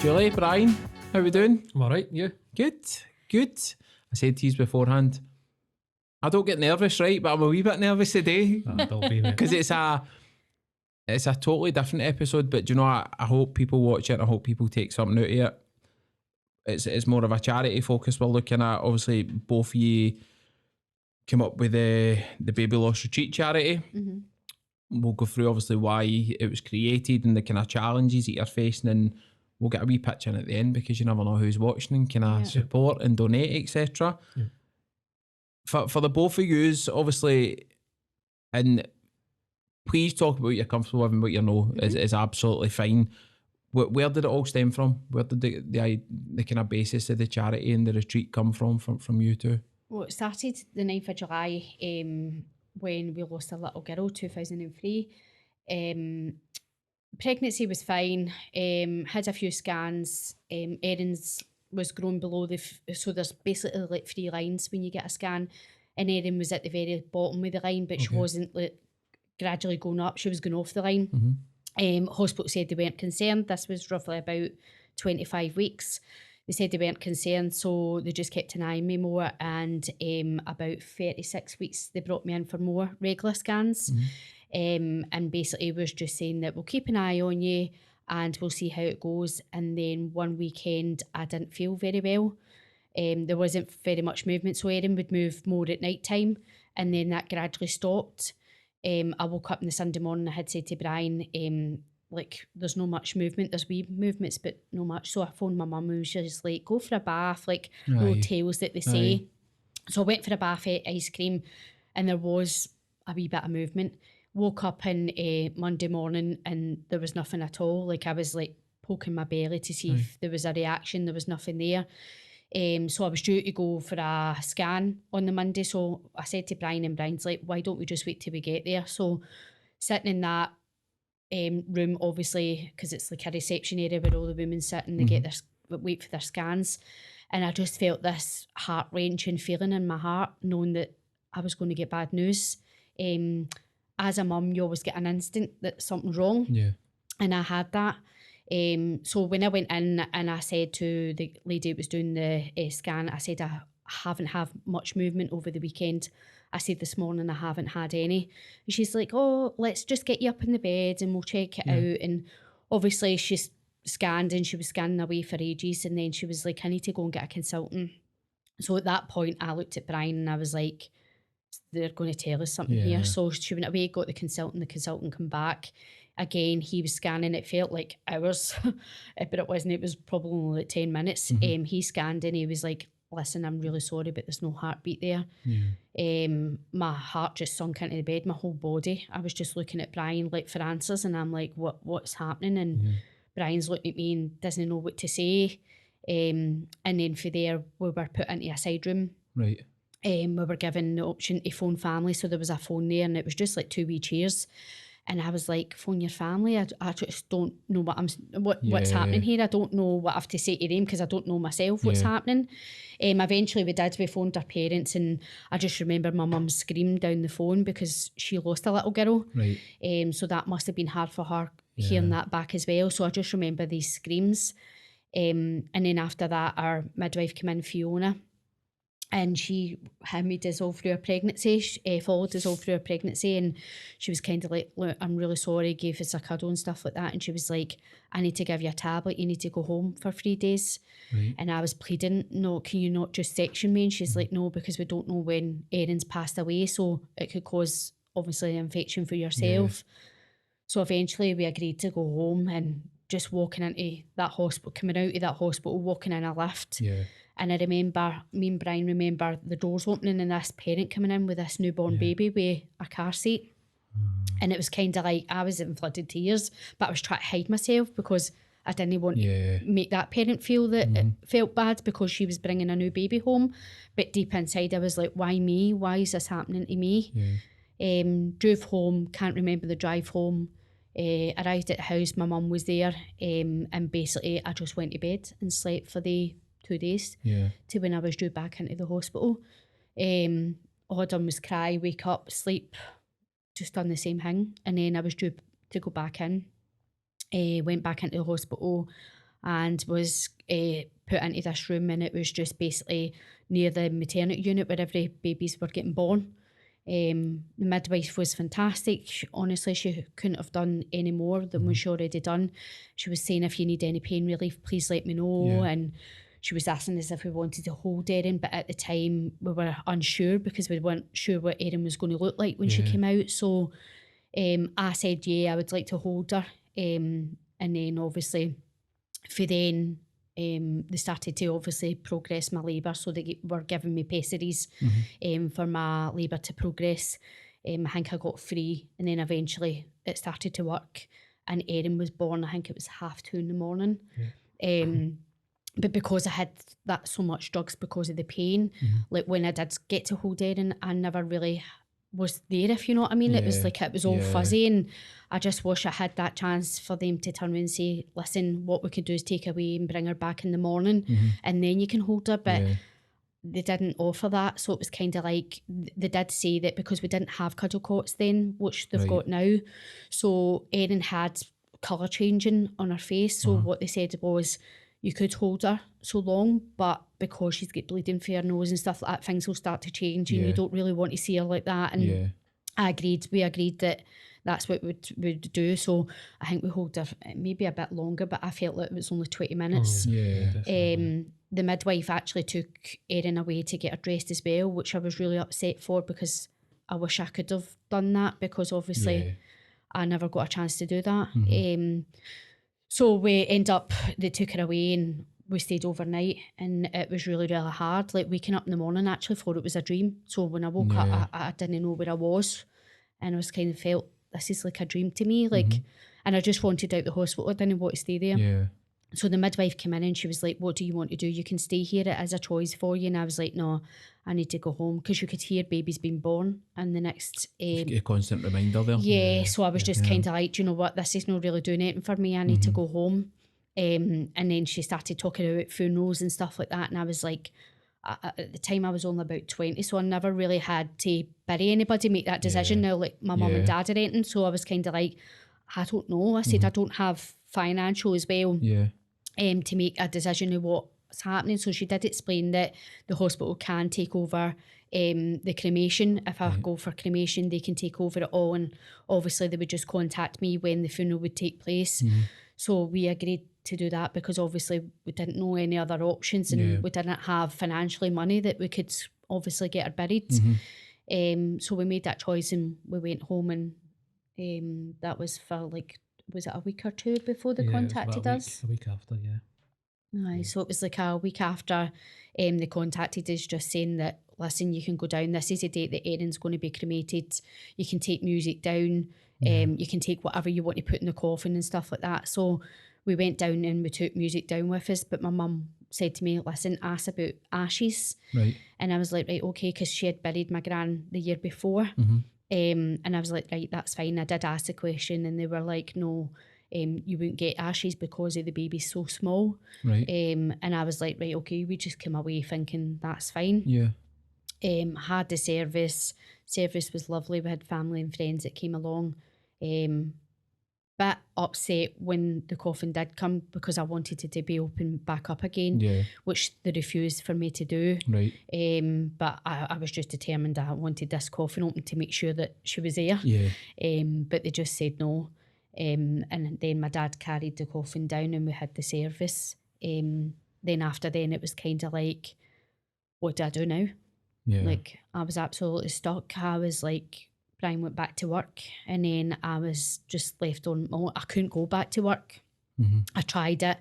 Julie, Bryan, how we doing? I'm alright, you? Good. I said to you beforehand, I don't get nervous, right? But I'm a wee bit nervous today Don't be, mate. because it's a totally different episode. But do you know, I hope people watch it. I hope people take something out of it. It's more of a charity focus we're looking at. Obviously, both of you came up with the Baby Loss Retreat charity. Mm-hmm. We'll go through obviously why it was created and the kind of challenges that you're facing, and we'll get a wee pitch in at the end because you never know who's watching and can support and donate, etc. Yeah. For the both of yous, obviously, and please talk about what you're comfortable with and what you know is absolutely fine. Where did it all stem from? Where did the kind of basis of the charity and the retreat come from you two? Well, it started the 9th of July when we lost a little girl, 2003. Pregnancy was fine, had a few scans. Erin's was grown below so there's basically like 3 lines when you get a scan, and Erin was at the very bottom of the line, but she wasn't like gradually going up, she was going off the line. Hospital said they weren't concerned. This was roughly about 25 weeks. They said they weren't concerned, so they just kept an eye on me more, and about 36 weeks they brought me in for more regular scans. And basically was just saying that we'll keep an eye on you and we'll see how it goes. And then one weekend I didn't feel very well. There wasn't very much movement, so Erin would move more at night time, and then that gradually stopped. I woke up on the Sunday morning, I had said to Bryan, like, there's no much movement, there's wee movements but no much. So I phoned my mum, who was just like, go for a bath, like no tales that they say. So I went for a bath, ate ice cream, and there was a wee bit of movement. Woke up on Monday morning and there was nothing at all. Like, I was like poking my belly to see if there was a reaction. There was nothing there. So I was due to go for a scan on the Monday. So I said to Bryan, and Bryan's like, why don't we just wait till we get there? So sitting in that room, obviously, because it's like a reception area where all the women sit and they get wait for their scans. And I just felt this heart-wrenching feeling in my heart, knowing that I was going to get bad news. As a mum, you always get an instinct that something's wrong. Yeah. And I had that. So when I went in and I said to the lady who was doing the scan, I said, I haven't had much movement over the weekend. I said this morning I haven't had any. And she's like, oh, let's just get you up in the bed and we'll check it out. And obviously she's scanned and she was scanning away for ages. And then she was like, I need to go and get a consultant. So at that point I looked at Bryan and I was like, they're going to tell us something here. So she went away, got the consultant come back. Again, he was scanning, it felt like hours, but it wasn't, it was probably only like 10 minutes. He scanned and he was like, listen, I'm really sorry, but there's no heartbeat there. My heart just sunk into the bed, my whole body. I was just looking at Bryan like for answers, and I'm like, what's happening? And Bryan's looking at me and doesn't know what to say. And then for there, we were put into a side room. Right. We were given the option to phone family, so there was a phone there, and it was just like 2 wee chairs. And I was like, phone your family. I just don't know what's happening here. I don't know what I have to say to them because I don't know myself what's happening. Eventually we phoned our parents, and I just remember my mum screamed down the phone because she lost a little girl. Right. So that must have been hard for her hearing that back as well. So I just remember these screams. And then after that, our midwife came in, Fiona, and she had me dissolve through her pregnancy, followed dissolve through her pregnancy, and she was kind of like, look, I'm really sorry, gave us a cuddle and stuff like that, and she was like, I need to give you a tablet, you need to go home for 3 days. Right. And I was pleading, no, can you not just section me? And she's like, no, because we don't know when Erin's passed away, so it could cause obviously an infection for yourself. So eventually we agreed to go home, and just walking into that hospital, coming out of that hospital, walking in a lift. And I remember, me and Bryan remember the doors opening and this parent coming in with this newborn baby with a car seat. And it was kind of like, I was in flooded tears, but I was trying to hide myself because I didn't want to make that parent feel that it felt bad because she was bringing a new baby home. But deep inside I was like, why me? Why is this happening to me? Drove home, can't remember the drive home. Arrived at the house, my mum was there, and basically I just went to bed and slept for the 2 days to when I was due back into the hospital. All I done was cry, wake up, sleep, just done the same thing. And then I was due to go back in. Went back into the hospital. and was put into this room, and it was just basically near the maternity unit where every babies were getting born. The midwife was fantastic. Honestly, she couldn't have done any more than what she already done. She was saying, if you need any pain relief, please let me know. And she was asking us if we wanted to hold Erin, but at the time we were unsure because we weren't sure what Erin was going to look like when she came out. So I said, yeah, I would like to hold her. And then obviously for then they started to obviously progress my labour, so they were giving me pessaries for my labour to progress. I think I got 3, and then eventually it started to work, and Erin was born, I think it was 2:30 in the morning. But because I had that so much drugs because of the pain, like when I did get to hold Erin, I never really was there, if you know what I mean. It was like it was all fuzzy, and I just wish I had that chance for them to turn around and say, listen, what we could do is take her away and bring her back in the morning and then you can hold her. But they didn't offer that, so it was kind of like, they did say that because we didn't have cuddle cots then, which they've got now, so Erin had colour changing on her face, so what they said was you could hold her so long, but because she's got bleeding for her nose and stuff like that, things will start to change and you don't really want to see her like that. And we agreed that that's what we'd do. So I think we hold her maybe a bit longer, but I felt like it was only 20 minutes. The midwife actually took Erin away to get her dressed as well, which I was really upset for, because I wish I could have done that, because obviously I never got a chance to do that. So they took her away and we stayed overnight, and it was really, really hard. Like waking up in the morning, I actually thought it was a dream. So when I woke up, I didn't know where I was, and I was kind of felt, this is like a dream to me. Like, and I just wanted out the hospital. I didn't want to stay there. So the midwife came in and she was like, what do you want to do? You can stay here, it is a choice for you. And I was like, no, I need to go home, because you could hear babies being born and the next a constant reminder there. So I was just kind of like, do you know what, this is not really doing anything for me, I need to go home. And then she started talking about funerals and stuff like that, and I was like, at the time I was only about 20, so I never really had to bury anybody, make that decision now, like my mum and dad or anything. So I was kind of like, I don't know. I said I don't have financial as well to make a decision of what's happening. So she did explain that the hospital can take over the cremation. If I go for cremation, they can take over it all, and obviously they would just contact me when the funeral would take place. So we agreed to do that, because obviously we didn't know any other options, and we didn't have financially money that we could obviously get her buried. So we made that choice and we went home, and that was for like, was it a week or two before they contacted us? A week after, Aye, so it was like a week after they contacted us, just saying that, listen, you can go down, this is the date that Erin's going to be cremated, you can take music down, you can take whatever you want to put in the coffin and stuff like that. So we went down and we took music down with us, but my mum said to me, listen, ask about ashes. And I was like, right, okay, because she had buried my gran the year before. And I was like, right, that's fine. I did ask the question and they were like, no, you wouldn't get ashes because of the baby's so small. And I was like, right, okay, we just came away thinking that's fine. Had the service was lovely. We had family and friends that came along. Bit upset when the coffin did come, because I wanted it to be opened back up again, which they refused for me to do. But I was just determined I wanted this coffin open to make sure that she was there. But they just said no. And then my dad carried the coffin down and we had the service. Then after then it was kind of like, what do I do now? Like, I was absolutely stuck. I was like, Brian went back to work, and then I was just left on my own. I couldn't go back to work. I tried it,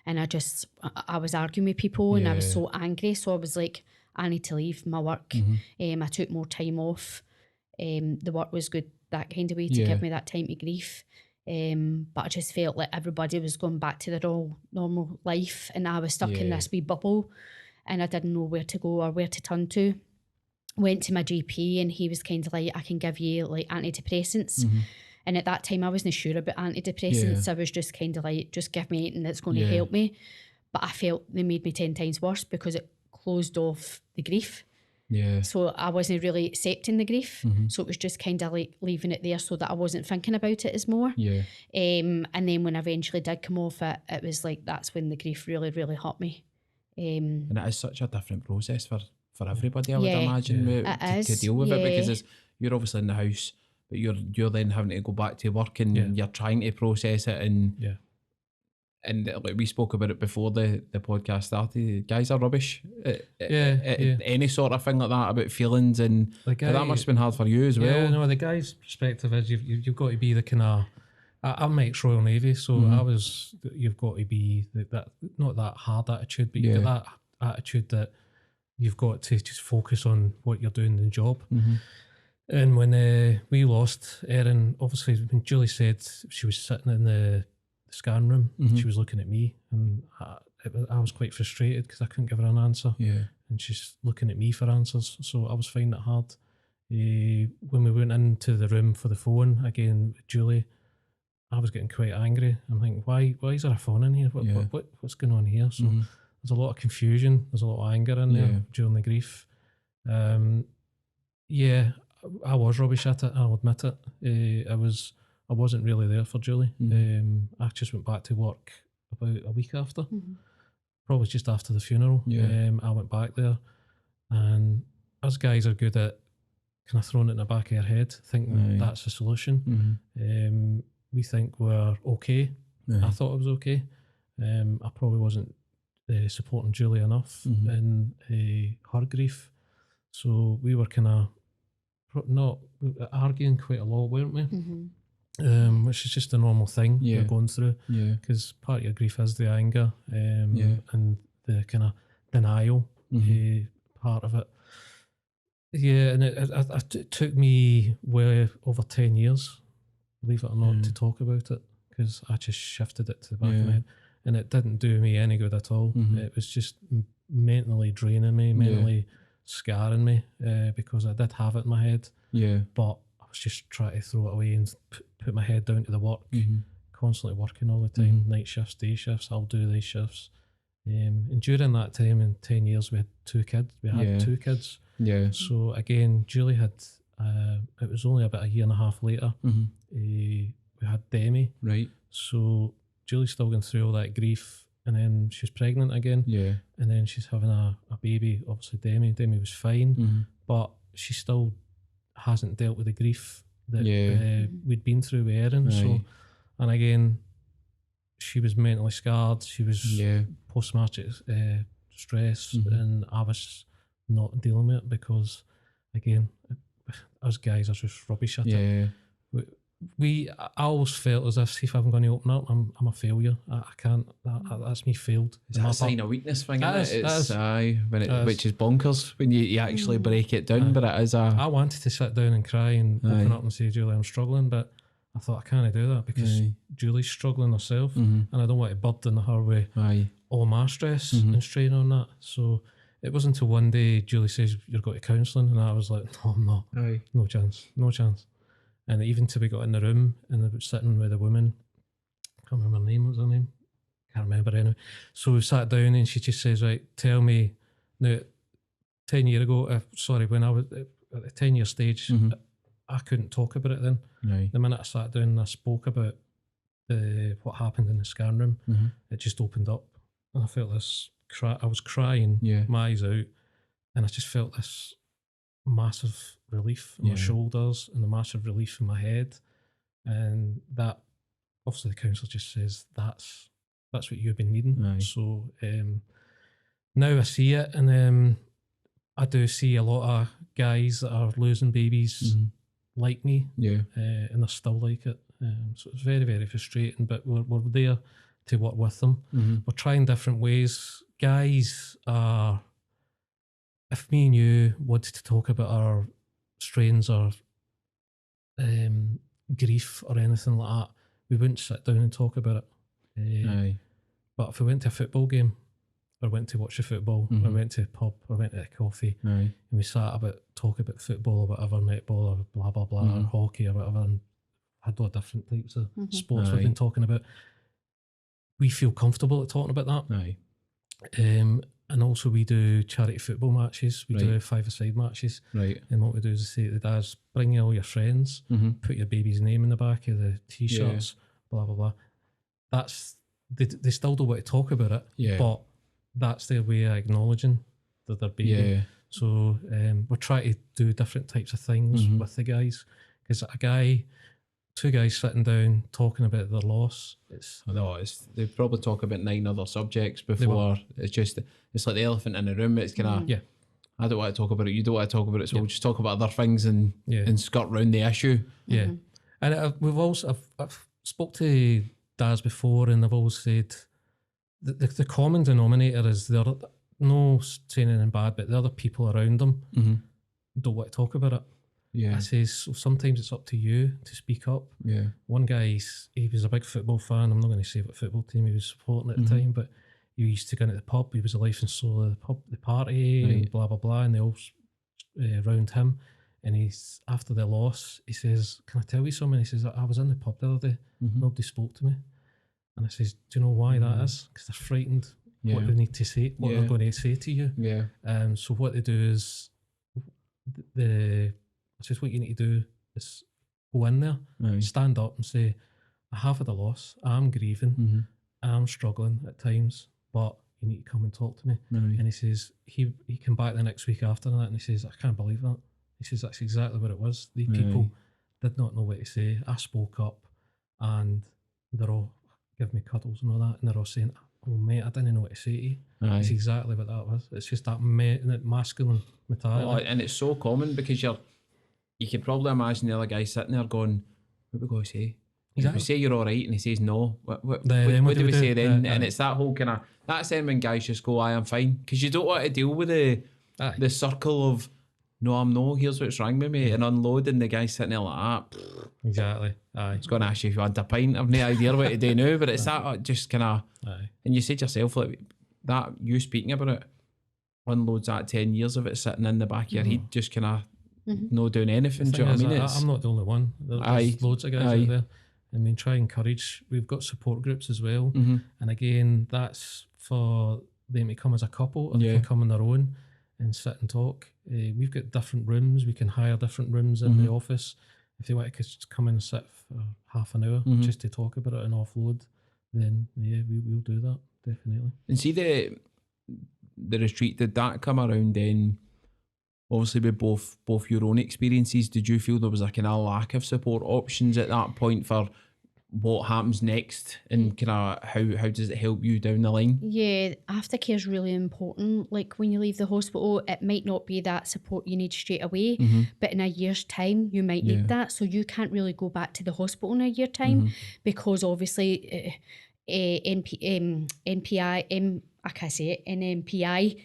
and I was arguing with people, and I was so angry. So I was like, I need to leave my work. I took more time off. The work was good that kind of way to give me that time to grief. But I just felt like everybody was going back to their old normal life, and I was stuck in this wee bubble, and I didn't know where to go or where to turn to. Went to my GP and he was kind of like, I can give you like antidepressants. And at that time I wasn't sure about antidepressants. I was just kind of like, just give me anything that's going to help me. But I felt they made me 10 times worse, because it closed off the grief. Yeah. So I wasn't really accepting the grief. So it was just kind of like leaving it there so that I wasn't thinking about it as more. Yeah. And then when I eventually did come off it, it was like that's when the grief really, really hit me. And it is such a different process for everybody, I would Yeah, imagine, it to is, deal with it, because yeah. you're obviously in the house, but you're then having to go back to work, and you're trying to process it, and like we spoke about it before the podcast started, guys are rubbish at any sort of thing like that about feelings, and The guy, that must have been hard for you as well. Yeah, no, the guy's perspective is you've got to be the kind of, I'm ex-Royal Navy, so you've got to be that not that hard attitude, but you've got that attitude that you've got to just focus on what you're doing in the job. And when we lost Erin, obviously when Julie said she was sitting in the scan room, she was looking at me, and I was quite frustrated because I couldn't give her an answer. And she's looking at me for answers, so I was finding it hard. When we went into the room for the phone again with Julie, I was getting quite angry. I'm thinking, why is there a phone in here? What's going on here? So there's a lot of confusion, there's a lot of anger in there during the grief. I was rubbish at it, I'll admit it. I wasn't really there for Julie. I just went back to work about a week after, probably just after the funeral. I went back there, and us guys are good at kind of throwing it in the back of your head, thinking that's the solution. We think we're okay. I thought I was okay. I probably wasn't supporting Julie enough in her grief. So we were kind of not arguing quite a lot, weren't we? Which is just a normal thing you're going through, because part of your grief is the anger and the kind of denial part of it. And it took me well over 10 years, believe it or not, to talk about it, because I just shifted it to the back of my head, and it didn't do me any good at all. It was just mentally draining me, mentally scarring me, because I did have it in my head, but I was just trying to throw it away and put my head down to the work, constantly working all the time, night shifts, day shifts. I'll do these shifts, and during that time, in 10 years, we had two kids. So again, Julie had it was only about a year and a half later, we had Demi, right? So Julie's still going through all that grief, and then she's pregnant again, and then she's having a baby, obviously Demi was fine, but she still hasn't dealt with the grief that we'd been through with Erin. So, and again, she was mentally scarred, she was post-traumatic stress, and I was not dealing with it because, again, us guys are just rubbish at it. I always felt as if I'm going to open up, I'm a failure. I can't. That's me failed. Is that a sign of weakness thing? Which is bonkers when you actually break it down. But it is I wanted to sit down and cry and open up and say, Julie, I'm struggling, but I thought I can't do that because Julie's struggling herself, and I don't want to burden her with all my stress and strain on that. So it wasn't until one day Julie says, you're going to counselling, and I was like, no, I'm not. No chance. And even till we got in the room and I was sitting with a woman, I can't remember her name, what was her name? Can't remember anyway. So we sat down and she just says, right, tell me, now 10 years ago, when I was at the 10-year stage, I couldn't talk about it then. The minute I sat down and I spoke about what happened in the scan room, it just opened up. And I felt this, I was crying my eyes out, and I just felt this massive relief in my shoulders and a massive relief in my head, and that obviously the counsellor just says that's what you've been needing. So now I see it, and I do see a lot of guys that are losing babies like me, and they're still like it. So it's very, very frustrating, but we're there to work with them. We're trying different ways. Guys are, if me and you wanted to talk about our strains or grief or anything like that, we wouldn't sit down and talk about it. But if we went to a football game, or went to watch the football, or went to a pub, or went to a coffee, and we sat talk about football or whatever, netball or blah blah blah, or hockey or whatever, and had all different types of sports we've been talking about. We feel comfortable at talking about that. And also we do charity football matches. We Right. do 5-a-side matches. Right. And what we do is say to the dads, bring all your friends, put your baby's name in the back of the T-shirts, blah, blah, blah. That's, they still don't want to talk about it, but that's their way of acknowledging that they're baby. Yeah. So we're trying to do different types of things with the guys. Because two guys sitting down talking about their loss, They probably talk about 9 other subjects before. It's like the elephant in the room. It's kind of, I don't want to talk about it, you don't want to talk about it, so we'll just talk about other things and skirt round the issue. Yeah. And I've spoke to dads before, and they've always said the common denominator is they're no saying anything bad, but the other people around them don't want to talk about it. Yeah. I say, so sometimes it's up to you to speak up. Yeah. One guy, he was a big football fan. I'm not going to say what football team he was supporting at the time, but he used to go into the pub. He was the life and soul of the pub, the party, and blah, blah, blah. And they all round him. And he's, after the loss, he says, can I tell you something? He says, I was in the pub the other day. Nobody spoke to me. And I says, do you know why that is? Because they're frightened what they need to say, what they're going to say to you. Yeah. So what they do is, I says, what you need to do is go in there, stand up and say, I have had a loss, I'm grieving, I'm struggling at times, but you need to come and talk to me. And he says, he came back the next week after that and he says, I can't believe that. He says, that's exactly what it was. The people did not know what to say. I spoke up and they're all giving me cuddles and all that, and they're all saying, oh mate, I didn't know what to say to you. It's exactly what that was. It's just that masculine mentality. And it's so common because you could probably imagine the other guy sitting there going, what we going to say? Exactly. If we say you're all right and he says no, what do we say then? And it's that whole kind of, that's then when guys just go, I'm fine. Because you don't want to deal with the circle of, no, I'm no, here's what's wrong with me, and unloading the guy sitting there like that. Exactly. It's going to ask you if you want a pint. I've no idea what to do now, but it's that just kind of, and you said yourself, like, that you speaking about it unloads that 10 years of it sitting in the back of your head, just kind of not doing anything. Do you know what I mean? I'm not the only one. There's loads of guys out there. I mean, try and encourage. We've got support groups as well, and again, that's for them to come as a couple, or they can come on their own and sit and talk. We've got different rooms. We can hire different rooms in the office. If they want to just come in and sit for half an hour just to talk about it and offload, then we'll do that, definitely. And see the retreat, did that come around then? Obviously, with both your own experiences, did you feel there was a kind of lack of support options at that point for what happens next, and kind of how does it help you down the line? Yeah, aftercare is really important. Like when you leave the hospital, it might not be that support you need straight away, but in a year's time, you might need that. So you can't really go back to the hospital in a year's time because obviously NMPI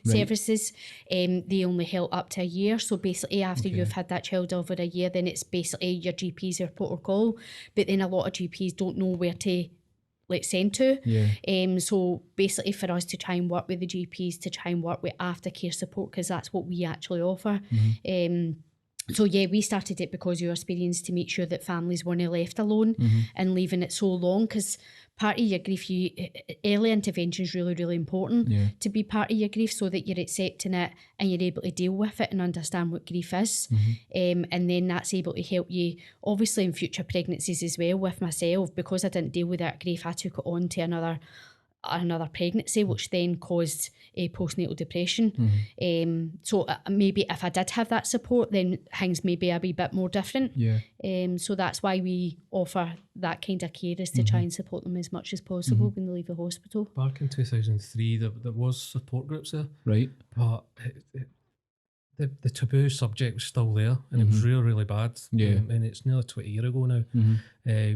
services, they only help up to a year. So basically after you've had that child over a year, then it's basically your GP's your protocol. But then a lot of GPs don't know where to send to. So basically for us to try and work with the GPs, to try and work with aftercare support, because that's what we actually offer. So we started it because of your experience, to make sure that families weren't left alone and leaving it so long, because part of your grief, early intervention is really, really important to be part of your grief, so that you're accepting it and you're able to deal with it and understand what grief is. And then that's able to help you, obviously, in future pregnancies as well. With myself, because I didn't deal with that grief, I took it on to another pregnancy, which then caused a postnatal depression. So maybe if I did have that support, then things may be a wee bit more different. So that's why we offer that kind of care, is to try and support them as much as possible when they leave the hospital. Back in 2003, there was support groups there, right? But the taboo subject was still there, and it was really, really bad. And it's nearly 20 years ago now.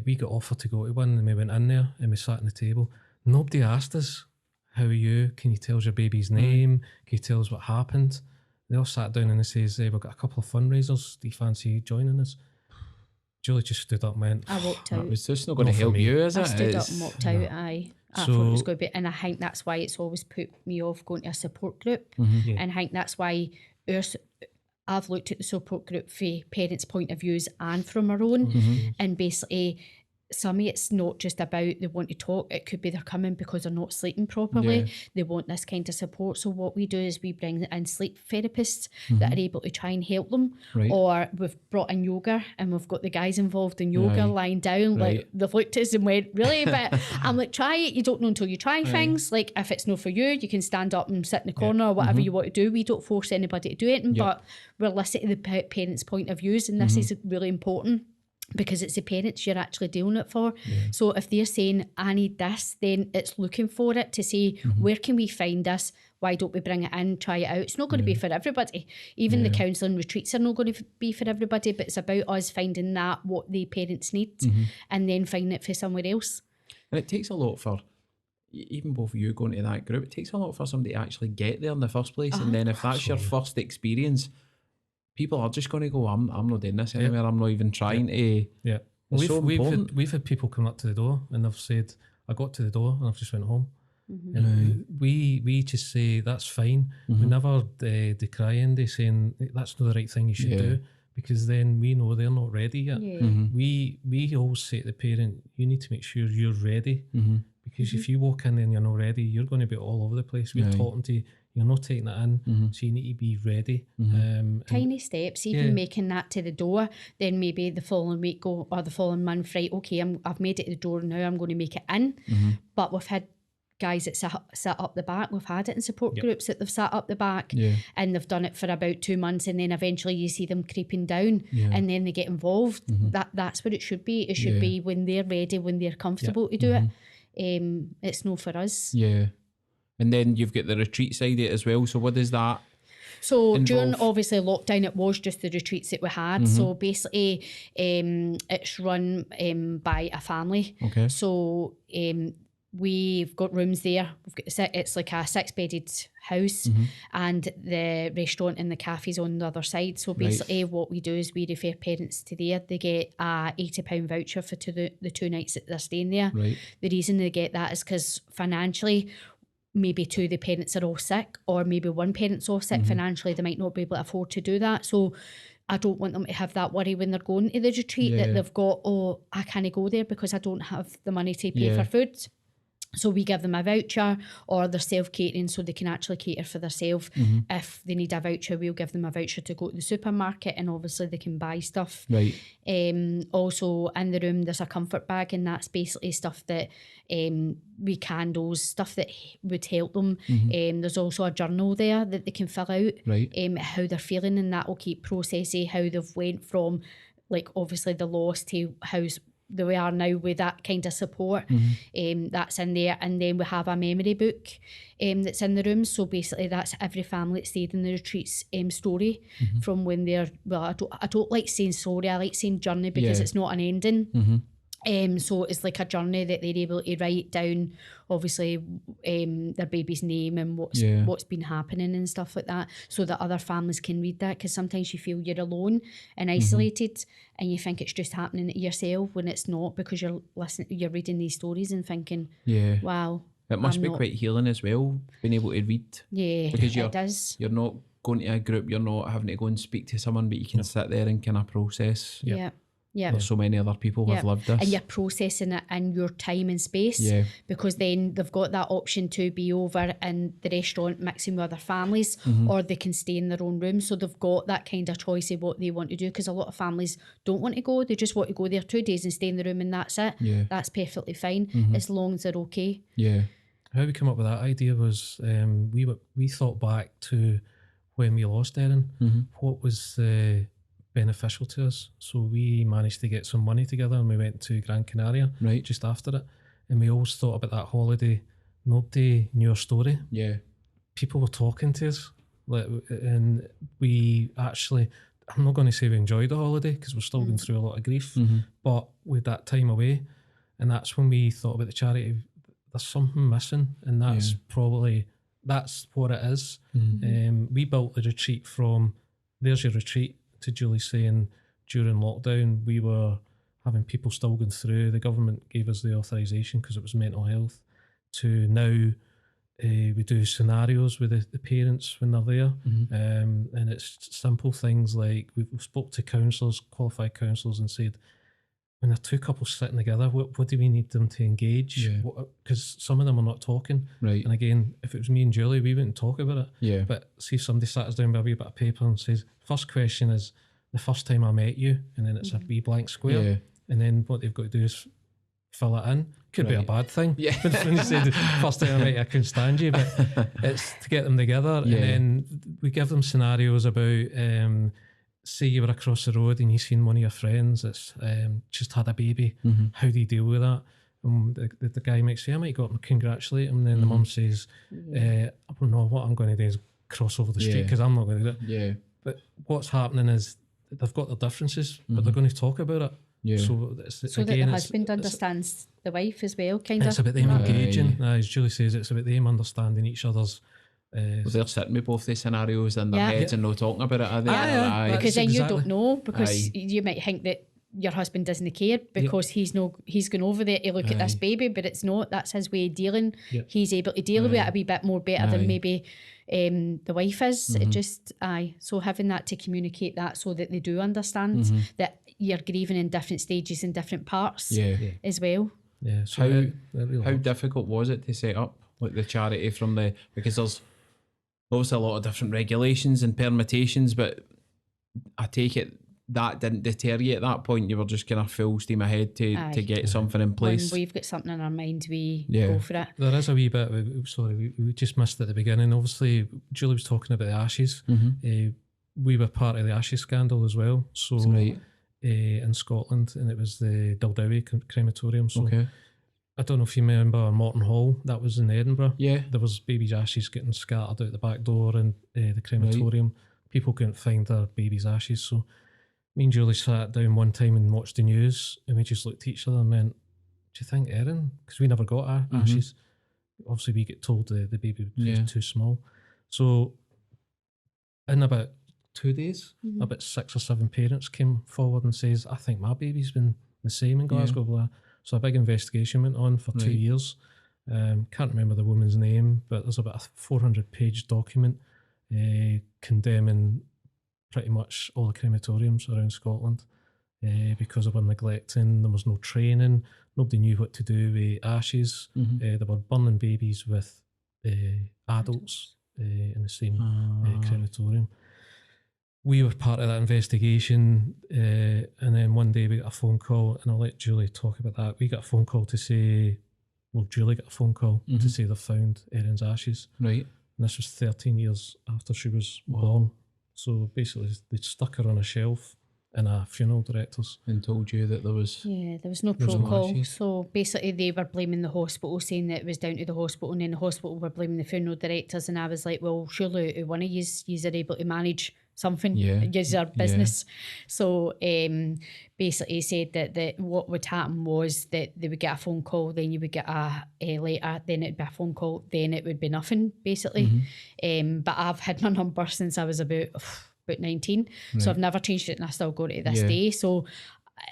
We got offered to go to one, and we went in there and we sat on the table. Nobody asked us, how are you? Can you tell us your baby's name? Can you tell us what happened? They all sat down and they says, we've got a couple of fundraisers. Do you fancy joining us? Julie just stood up and went, I walked out. It's just not going to help you, is it? I stood up and walked out, I thought it was going to be, and I think that's why it's always put me off going to a support group. And I think that's why I've looked at the support group from parents' point of views and from our own, and basically some of it's not just about they want to talk. It could be they're coming because they're not sleeping properly. Yeah. They want this kind of support. So what we do is we bring in sleep therapists that are able to try and help them. Right. Or we've brought in yoga and we've got the guys involved in yoga Right. lying down. Right. Like they've looked at us and went, really? But I'm like, try it. You don't know until you try things. Like if it's not for you, you can stand up and sit in the corner or whatever you want to do. We don't force anybody to do anything, but we're listening to the parents' point of views, and this is really important. Because it's the parents you're actually doing it for. So if they're saying, I need this, then it's looking for it to say, where can we find this? Why don't we bring it in, try it out? It's not going to be for everybody. Even the counselling retreats are not going to be for everybody, but it's about us finding that, what the parents need, and then finding it for somewhere else. And it takes a lot for, even both of you going to that group, it takes a lot for somebody to actually get there in the first place. And then if that's your first experience, people are just going to go, I'm not doing this anywhere. I'm not even trying to. Yeah. It's so important. We've had people come up to the door and they've said, I got to the door and I've just went home. And we just say, that's fine. We never decry Andy saying, that's not the right thing you should do, because then we know they're not ready yet. We always say to the parent, you need to make sure you're ready, because if you walk in and you're not ready, you're going to be all over the place. We're talking to you, you're not taking it in, so you need to be ready. Tiny steps, even making that to the door, then maybe the following week go, or the following month, right, okay, I've made it to the door, now I'm going to make it in. But we've had guys that sat up the back. We've had it in support groups that they've sat up the back and they've done it for about 2 months, and then eventually you see them creeping down and then they get involved. That's what it should be. It should be when they're ready, when they're comfortable to do it. It's no for us. Yeah. And then you've got the retreat side of it as well. So what is that? So during obviously lockdown, it was just the retreats that we had. So basically, it's run by a family. Okay. So we've got rooms there. It's like a 6-bedded house, and the restaurant and the cafe's on the other side. So basically, what we do is we refer parents to there. They get a £80 voucher for the 2 nights that they're staying there. Right. The reason they get that is because financially, maybe 2 of the parents are all sick, or maybe 1 parent's all sick. Financially, they might not be able to afford to do that. So I don't want them to have that worry when they're going to the retreat that they've got, oh, I can't go there because I don't have the money to pay for food. So we give them a voucher, or they're self-catering, so they can actually cater for themselves. If they need a voucher, we'll give them a voucher to go to the supermarket, and obviously they can buy stuff. Right. Also in the room there's a comfort bag, and that's basically stuff that we candles, stuff that would help them. There's also a journal there that they can fill out, how they're feeling, and that will keep processing how they've went from, like, obviously the loss to how we are now with that kind of support. That's in there. And then we have a memory book that's in the room. So basically that's every family that stayed in the retreats story from when they're, well, I don't like saying story, I like saying journey, because it's not an ending. So it's like a journey that they're able to write down, obviously, their baby's name and what's been happening and stuff like that, so that other families can read that, because sometimes you feel you're alone and isolated, and you think it's just happening to yourself when it's not, because you're reading these stories and thinking, wow. It must be quite healing as well, being able to read. Yeah, because it does. You're not going to a group, you're not having to go and speak to someone, but you can sit there and kind of process. Yeah. There's so many other people who've lived this. And you're processing it in your time and space. Because then they've got that option to be over in the restaurant mixing with other families, or they can stay in their own room. So they've got that kind of choice of what they want to do, because a lot of families don't want to go. They just want to go there 2 days and stay in the room, and that's it. That's perfectly fine, as long as they're okay. How we came up with that idea was we thought back to when we lost Erin. What was beneficial to us? So we managed to get some money together, and we went to Gran Canaria just after it, and we always thought about that holiday. Nobody knew our story. People were talking to us, and we actually, I'm not going to say we enjoyed the holiday, because we're still going through a lot of grief, but with that time away, and that's when we thought about the charity. There's something missing, and that's that's what it is. We built the retreat from, there's your retreat, to Julie saying during lockdown we were having people still going through. The government gave us the authorisation because it was mental health, to now we do scenarios with the parents when they're there, and it's simple things like we've spoke to counsellors, qualified counsellors, and said, when there are two couples sitting together, what do we need them to engage? Because some of them are not talking. Right. And again, if it was me and Julie, we wouldn't talk about it. Yeah. But see if somebody sat us down with a wee bit of paper and says, first question is, the first time I met you, and then it's a wee blank square. Yeah. And then what they've got to do is fill it in. Could be a bad thing. Yeah. When you say the first time I met you, I couldn't stand you, but it's to get them together. Yeah. And then we give them scenarios about, say you were across the road and you seen one of your friends that's just had a baby. How do you deal with that? And the guy might say, I might go up and congratulate him. And then the mum says, I don't know, what I'm going to do is cross over the street because I'm not going to do it. Yeah. But what's happening is they've got their differences, but they're going to talk about it. Yeah. So that the husband understands the wife as well, kind of. It's about them engaging. As Julie says, it's about them understanding each other's. Well, they're sitting with both the scenarios in their heads and not talking about it, are they? Because then exactly. you don't know, because you might think that your husband doesn't care because he's going over there to look at this baby, but it's not. That's his way of dealing. He's able to deal with it a wee bit more better than maybe the wife is. It just so having that to communicate that so that they do understand that you're grieving in different stages and different parts as well. Yeah. So how difficult was it to set up like the charity because there's obviously a lot of different regulations and permutations, but I take it that didn't deter you at that point. You were just kind of full steam ahead to get something in place. When we've got something in our mind, we go for it. There is a wee bit, we just missed at the beginning. Obviously, Julie was talking about the Ashes. We were part of the Ashes scandal as well. So in Scotland, and it was the Daldowie crematorium. So I don't know if you remember Morton Hall, that was in Edinburgh. Yeah. There was babies' ashes getting scattered out the back door in the crematorium. People couldn't find their babies' ashes. So me and Julie sat down one time and watched the news, and we just looked at each other and went, do you think Erin? Because we never got our ashes. Obviously, we get told the baby was too small. So in about 2 days, about 6 or 7 parents came forward and says, I think my baby's been the same in Glasgow. Blah. So a big investigation went on for 2 years. Can't remember the woman's name, but there's about a 400-page document condemning pretty much all the crematoriums around Scotland because they were neglecting. There was no training. Nobody knew what to do with ashes. They were burning babies with adults in the same crematorium. We were part of that investigation, and then one day we got a phone call, and I'll let Julie talk about that. We got a phone call to say, well, Julie got a phone call to say they found Erin's ashes. Right. And this was 13 years after she was born. So basically, they stuck her on a shelf in a funeral director's. And told you that there was... Yeah, there was no protocol. So basically, they were blaming the hospital, saying that it was down to the hospital, and then the hospital were blaming the funeral directors, and I was like, well, surely one of yous are able to manage something, use our business. So basically said that what would happen was that they would get a phone call, then you would get a letter, then it'd be a phone call, then it would be nothing, basically. But I've had my number since I was about 19, so I've never changed it, and I still got it to this day. So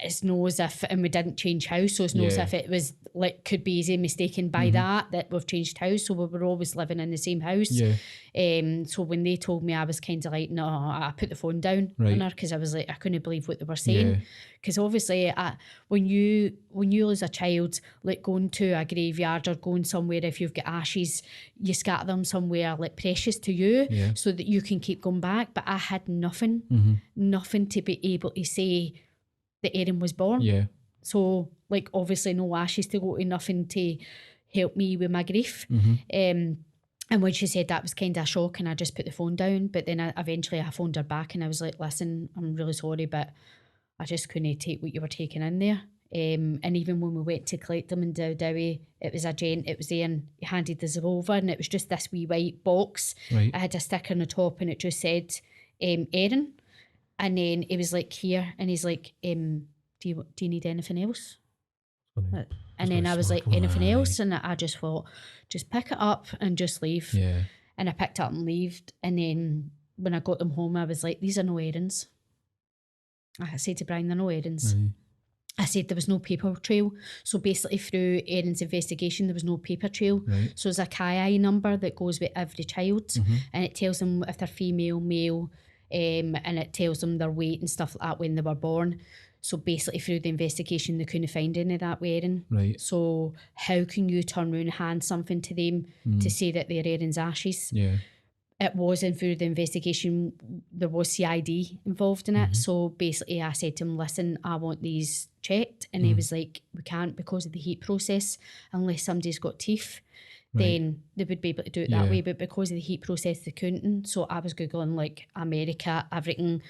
it's no as if, and we didn't change house, so it's no as if it was like, could be easy mistaken by that we've changed house. So we were always living in the same house. So when they told me, I was kind of like, no, I put the phone down on her, because I was like, I couldn't believe what they were saying. Because obviously when you lose a child, like going to a graveyard or going somewhere, if you've got ashes, you scatter them somewhere like precious to you so that you can keep going back. But I had nothing to be able to say that Erin was born. So like obviously no ashes to go to, nothing to help me with my grief. And when she said that, was kind of a shock, and I just put the phone down. But then eventually I phoned her back, and I was like, listen, I'm really sorry, but I just couldn't take what you were taking in there. And even when we went to collect them in Daldowie, it was a gent, it was there, and he handed us over, and it was just this wee white box. I had a sticker on the top, and it just said Erin. And then he was like, here, and he's like, do you need anything else? And then I was like, anything else? And I just thought, just pick it up and just leave. And I picked it up and left. And then when I got them home, I was like, these are no Erin's. I said to Brian, they're no Erin's. I said there was no paper trail. So basically through Erin's investigation, there was no paper trail. So there's a KI number that goes with every child, and it tells them if they're female, male, and it tells them their weight and stuff like that when they were born. So basically through the investigation, they couldn't find any of that wearing. Right. So how can you turn around and hand something to them to say that they're Erin's ashes? Yeah. It was, and through the investigation, there was CID involved in it. So basically I said to him, listen, I want these checked. And he was like, we can't because of the heat process, unless somebody's got teeth. Then they would be able to do it that way. But because of the heat process, they couldn't. So I was Googling like America, everything.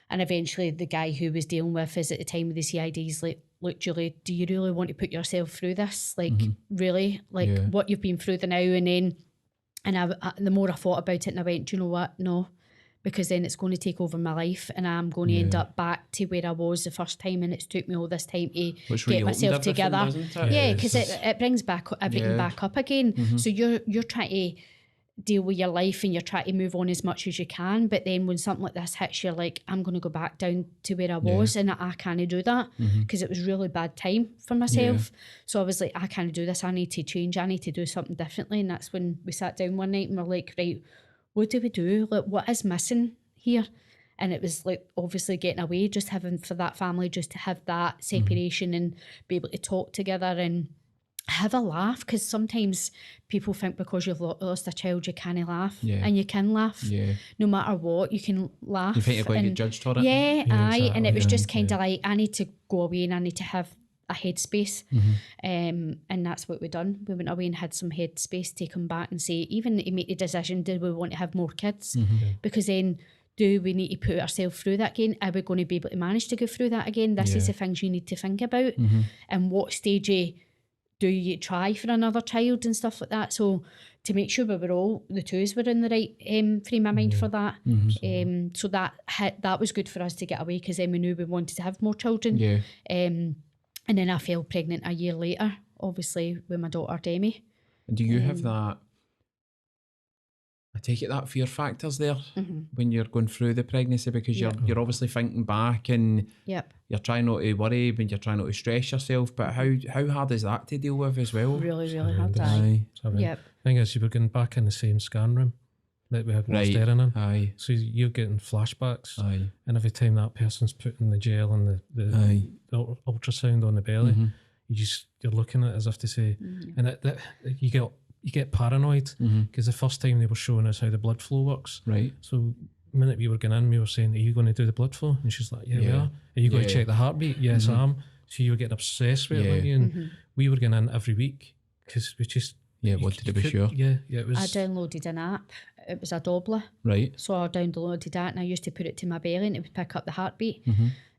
And eventually the guy who was dealing with us at the time with the CID's like, look, Julie, do you really want to put yourself through this? Like, really? Like, what you've been through the now and then? And I, the more I thought about it, and I went, do you know what? No. Because then it's going to take over my life and I'm going to end up back to where I was the first time, and it's took me all this time to get myself together. Yeah, because it brings back everything back up again. So you're trying to deal with your life and you're trying to move on as much as you can, but then when something like this hits, you're like, I'm going to go back down to where I was, and I can't do that because it was really bad time for myself. So I was like, I can't do this, I need to change, I need to do something differently. And that's when we sat down one night and we're like, right, what do we do? Like, what is missing here? And it was like obviously getting away, just having for that family, just to have that separation and be able to talk together and have a laugh, because sometimes people think because you've lost a child you can't laugh, and you can laugh no matter what, you can laugh. You think you're going to get judged for it? Exactly. And it was just kind of like, I need to go away and I need to have a headspace, and that's what we done. We went away and had some headspace to come back and say, even to make the decision, do we want to have more kids? Because then, do we need to put ourselves through that again? Are we going to be able to manage to go through that again? This is the things you need to think about, and what stage do you try for another child and stuff like that. So to make sure we were all, the twos were in the right frame of mind for that. So that was good for us to get away, because then we knew we wanted to have more children. And then I fell pregnant a year later, obviously, with my daughter Demi. And do you have that, I take it that fear factor's there when you're going through the pregnancy, because you're obviously thinking back and you're trying not to worry, when you're trying not to stress yourself, but how hard is that to deal with as well? Really, really hard. Thing is, you were going back in the same scan room that we had lost Erin in. So you're getting flashbacks. And every time that person's putting the gel and the ultrasound on the belly, you're looking at it as if to say, and you get paranoid, because the first time they were showing us how the blood flow works. So the minute we were going in, we were saying, are you going to do the blood flow? And she's like, we are. Are you going to check the heartbeat? Yes, I am. So you were getting obsessed with it, weren't you? And we were going in every week because we just... wanted to be sure. It was. I downloaded an app. It was a Doppler. So I downloaded that and I used to put it to my belly and it would pick up the heartbeat.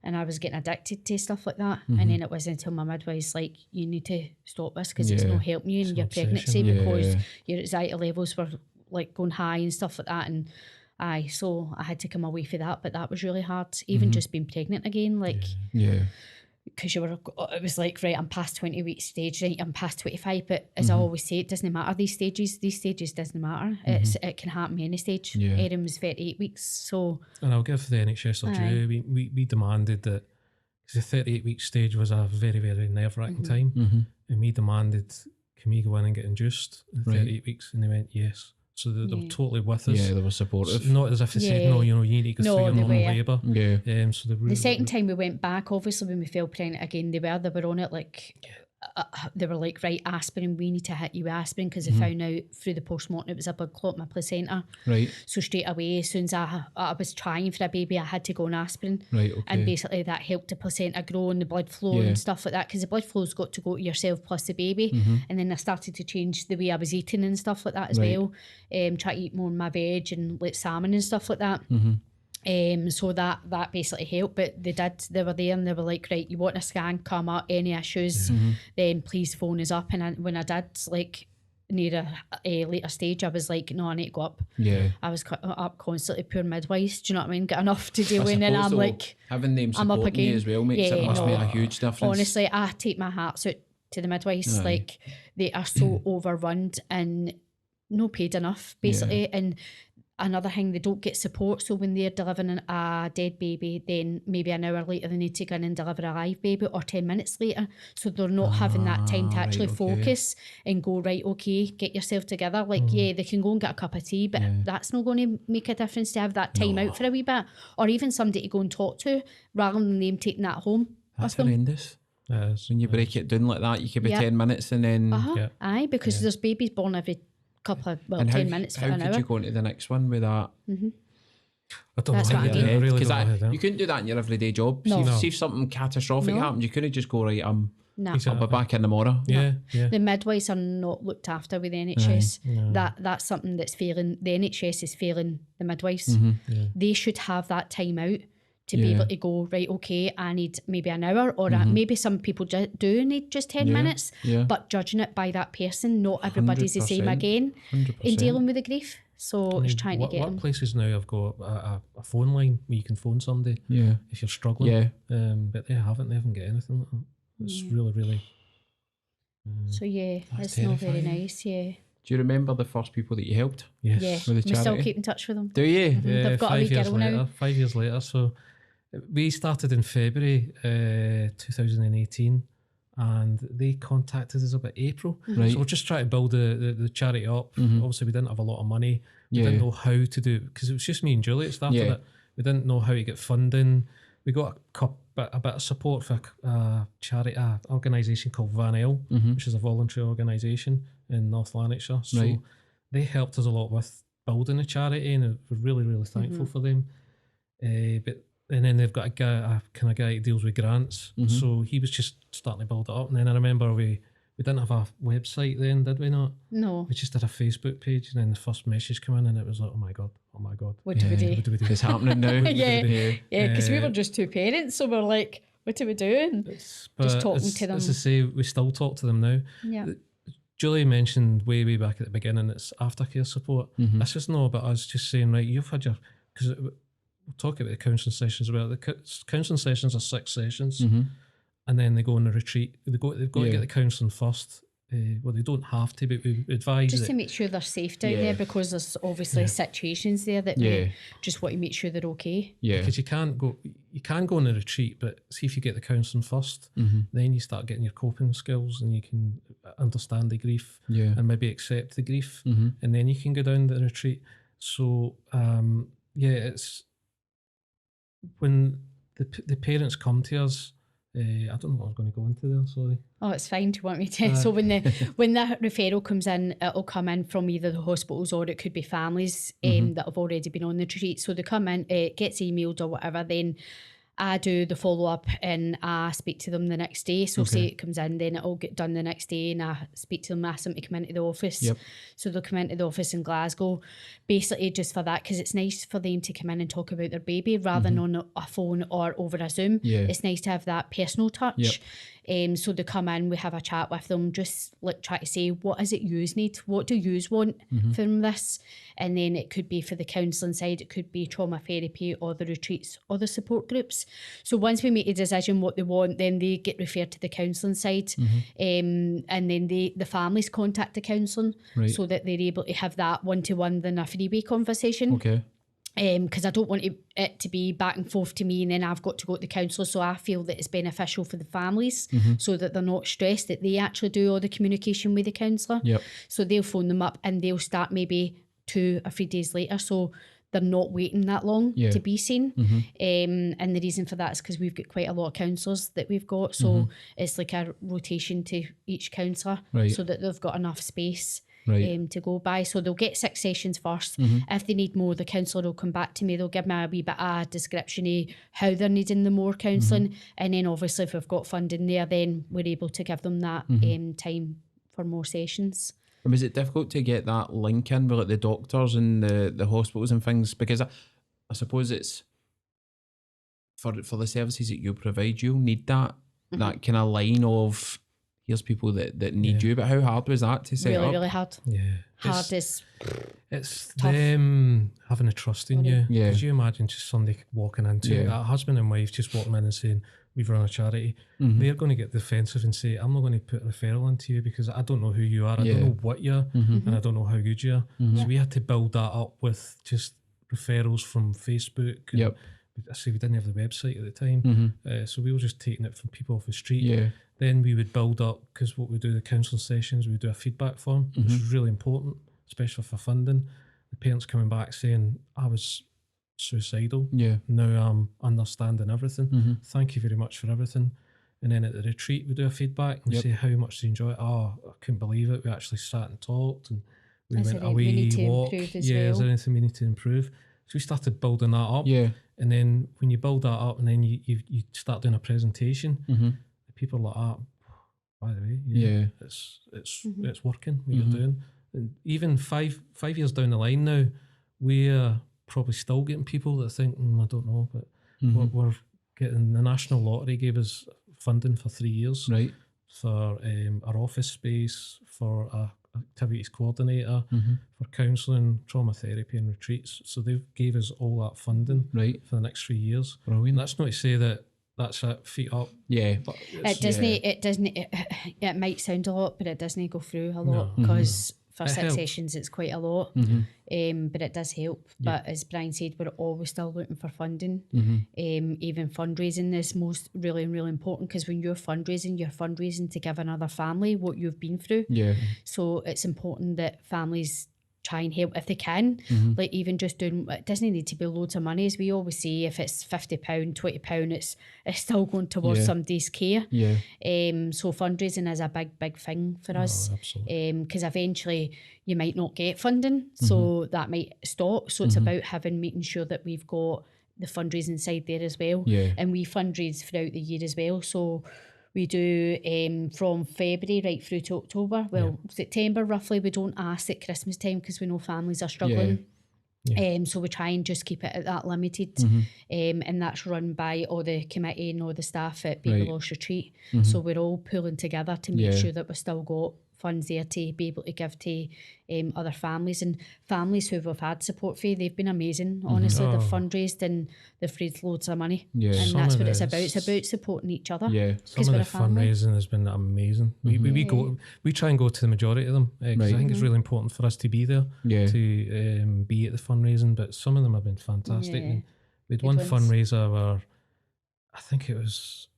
And I was getting addicted to stuff like that. And then it wasn't until my midwife's like, you need to stop this because it's not helping you in your pregnancy, because your anxiety levels were like going high and stuff like that. And so I had to come away for that, but that was really hard. Even just being pregnant again, like, because it was like, right, I'm past 20 week stage, right, I'm past 25, but as I always say, it doesn't matter, these stages doesn't matter. It can happen any stage. Erin was 38 weeks, so... And I'll give the NHS a due, we demanded that, because the 38 week stage was a very, very nerve-wracking time, and we demanded, can we go in and get induced in 38 weeks? And they went, yes. So they were totally with us. They were supportive. So not as if they said, no, you need to go through your normal labour. So the second time we went back, obviously when we fell pregnant again, they were on it like... they were like, right, aspirin, we need to hit you with aspirin, because they found out through the postmortem it was a blood clot in my placenta. So straight away, as soon as I was trying for a baby, I had to go on aspirin. And basically that helped the placenta grow and the blood flow and stuff like that, because the blood flow's got to go to yourself plus the baby. And then I started to change the way I was eating and stuff like that as well. Try to eat more of my veg and like salmon and stuff like that. So that basically helped, but they were there and they were like, right, you want a scan, come up, any issues, then please phone us up. And when I did, like near a later stage, I was like, no, I need to go up. I was up constantly, poor midwives, do you know what I mean, get enough to do, and then I'm like, having them supporting you as well makes it must make a huge difference. Honestly, I take my hats out to the midwives. Like, they are so overrun and no paid enough basically, and another thing, they don't get support. So when they're delivering a dead baby, then maybe an hour later they need to go in and deliver a live baby, or 10 minutes later. So they're not having that time to actually focus and go, right, okay, get yourself together. Like, yeah, they can go and get a cup of tea, but that's not going to make a difference to have that time out for a wee bit, or even somebody to go and talk to rather than them taking that home. That's horrendous. When you break it down like that, you could be 10 minutes and then... Aye, because there's babies born every couple of, 10 minutes to an hour. How could you go into the next one with that? I don't That's know. what I I mean. really don't know how to do it. You couldn't do that in your everyday job. No. See if something catastrophic happened, you couldn't just go, right, No. I'll be back in tomorrow. Yeah. The midwives are not looked after with the NHS. That's something that's failing. The NHS is failing the midwives. They should have that time out to be able to go, right, okay, I need maybe an hour, or maybe some people do need just 10 minutes, but judging it by that person, not everybody's the same again 100%. in dealing with the grief. So it's trying to get them. Workplaces now have got a phone line where you can phone somebody if you're struggling. But they haven't got anything like that. It's really, really... So it's terrifying. not very nice, Do you remember the first people that you helped? Yes. Yeah, With the we still charity? keep in touch with them. Do you? Yeah, They've got a wee girl now. 5 years later. So we started in February 2018, and they contacted us about April. Right. So we're just trying to build the charity up. Obviously, we didn't have a lot of money. We didn't know how to do it, because it was just me and Julie that started it. We didn't know how to get funding. We got a bit of support for a charity, organisation called Van El, which is a voluntary organisation in North Lanarkshire. So they helped us a lot with building the charity, and we're really, really thankful for them. And then they've got a kind of guy who deals with grants. So he was just starting to build it up. And then I remember we didn't have a website then, did we not? No. We just had a Facebook page, and then the first message came in, and it was like, oh my God. What do we do? What do we do? It's happening now. Yeah, because we were just two parents, so we're like, what are we doing? Just talking to them. As I say, we still talk to them now. Yeah. Julie mentioned way back at the beginning, it's aftercare support. That's just not about us just saying, right, you've had your... Because we'll talk about the counselling sessions as well. The counselling sessions are 6 sessions, and then they go on a retreat. They've got to get the counselling first. Well, they don't have to, but we advise just that, to make sure they're safe down there, because there's obviously situations there that we just want to make sure they're okay. because you can go on a retreat, but see if you get the counselling first, then you start getting your coping skills, and you can understand the grief and maybe accept the grief, and then you can go down the retreat. So it's when the parents come to us. I don't know what I was going to go into there, sorry. Oh, it's fine. Do you want me to? So when the referral comes in, it'll come in from either the hospitals, or it could be families that have already been on the retreat. So they come in, it gets emailed or whatever, then I do the follow-up and I speak to them the next day. So say it comes in, then it'll get done the next day, and I speak to them, ask them to come into the office. So they'll come into the office in Glasgow, basically just for that, because it's nice for them to come in and talk about their baby rather than on a phone or over a Zoom. It's nice to have that personal touch. So they come in, we have a chat with them, just like try to say, what is it yous need? What do yous want from this? And then it could be for the counselling side, it could be trauma therapy or the retreats or the support groups. So once we make a decision what they want, then they get referred to the counselling side, and then the families contact the counselling so that they're able to have that one-to-one than a freeway conversation. Because I don't want it to be back and forth to me, and then I've got to go to the counsellor. So I feel that it's beneficial for the families so that they're not stressed, that they actually do all the communication with the counsellor. So they'll phone them up and they'll start maybe 2 or 3 days later. So they're not waiting that long to be seen. And the reason for that is because we've got quite a lot of counsellors that we've got. So it's like a rotation to each counsellor so that they've got enough space. To go by. So they'll get 6 sessions first. If they need more, the counsellor will come back to me. They'll give me a wee bit of a description of how they're needing the more counselling. And then obviously if we've got funding there, then we're able to give them that time for more sessions. And was it difficult to get that link in with like the doctors and the hospitals and things? Because I suppose it's for the services that you provide, you'll need that kind of line of here's people that need you. But how hard was that to set up? Really hard. Hard is it's tough. Them having a trust in you. Yeah. Could you imagine just somebody walking into a husband and wife just walking in and saying, we've run a charity, they're going to get defensive and say, I'm not going to put a referral into you because I don't know who you are, I don't know what you are, and I don't know how good you are. So we had to build that up with just referrals from Facebook. I say we didn't have the website at the time, so we were just taking it from people off the street. Then we would build up, because what we do, the counselling sessions, we would do a feedback form, which is really important, especially for funding. The parents coming back saying, I was suicidal, now I'm understanding everything, thank you very much for everything. And then at the retreat we do a feedback and we say, how much do you enjoy it? Oh, I couldn't believe it, we actually sat and talked, and we went a wee walk. Is there anything we need to improve? So we started building that up, and then when you build that up and then you start doing a presentation, the people are like, by the way, it's working, what you're doing. And even five years down the line now, we're probably still getting people that think, I don't know, but we're getting, the National Lottery gave us funding for 3 years for our office space, for a activities coordinator, for counselling, trauma therapy and retreats. So they gave us all that funding for the next 3 years. Brilliant. And that's not to say that that's it, feet up. But it might sound a lot, but it doesn't go through a lot, because for 6 sessions it's quite a lot, but it does help. But as Brian said, we're always still looking for funding. Even fundraising is really important, because when you're fundraising to give another family what you've been through. So it's important that families try and help if they can. Like even just doing, it doesn't need to be loads of money, as we always say. If it's £50, £20, it's still going towards somebody's care. So fundraising is a big thing for us, because eventually you might not get funding, so that might stop. So it's about making sure that we've got the fundraising side there as well. And we fundraise throughout the year as well. So we do from February right through to October. September roughly, we don't ask at Christmas time because we know families are struggling. So we try and just keep it at that limited. And that's run by all the committee and all the staff at Baby Loss Retreat. So we're all pulling together to make sure that we've still got funds there to be able to give to other families, and families who we've had support for, they've been amazing. Honestly, they've fundraised and they've raised loads of money, and that's what it's about. It's about supporting each other. Some of the fundraising has been amazing. We try and go to the majority of them, because I think it's really important for us to be there, to be at the fundraising. But some of them have been fantastic. I mean, we had one fundraiser where I think there's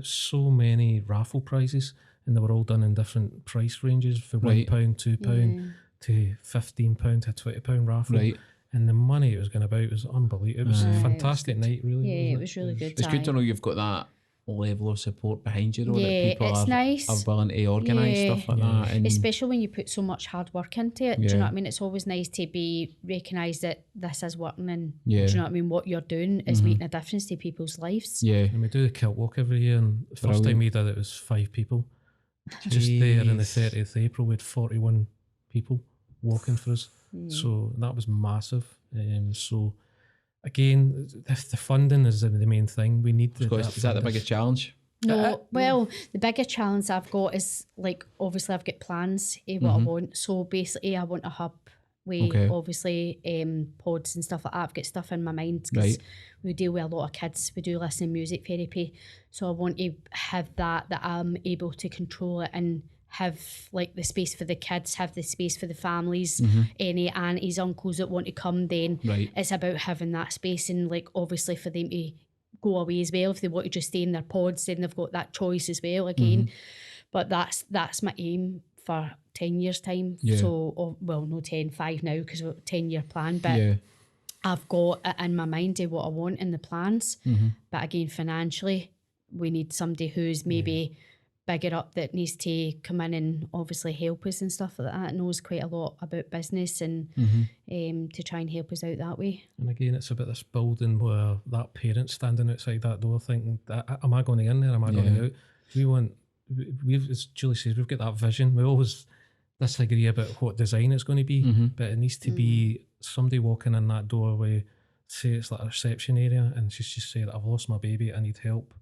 so many raffle prizes, and they were all done in different price ranges, for £1, £2 to £15 to a £20 raffle. And the money it was going about was unbelievable. It was a fantastic night, really. It was really good. It's good to know you've got that level of support behind you, though, that people it's nice. are willing to organise stuff like that. And especially when you put so much hard work into it. Do you know what I mean? It's always nice to be recognised that this is working, and do you know what I mean? What you're doing is making a difference to people's lives. And we do the kilt walk every year, and the first time we did it was 5 people. Just there on the 30th of April, we had 41 people walking for us. So that was massive. So again, the funding is the main thing. We need to. Is that the biggest challenge? No, well, the bigger challenge I've got is, like, obviously I've got plans of what I want. So basically I want a hub with obviously pods and stuff like that. I've got stuff in my mind, because we deal with a lot of kids. We do listen to music therapy. So I want to have that I'm able to control it, and have like the space for the kids, have the space for the families, any aunties, uncles that want to come, then it's about having that space, and like obviously for them to go away as well. If they want to just stay in their pods, then they've got that choice as well again. But that's my aim for 10 years time. So, well, no 5 now, because we're 10-year plan, but I've got it in my mind of what I want in the plans. But again, financially, we need somebody who's maybe bigger up, that needs to come in and obviously help us and stuff like that, knows quite a lot about business, and to try and help us out that way. And again, it's about this building where that parent standing outside that door thinking, am I going in there, am I going out? We've, as Julie says, we've got that vision. We always disagree about what design it's going to be, but it needs to be somebody walking in that doorway, say it's like a reception area, and she's just saying, I've lost my baby, I need help.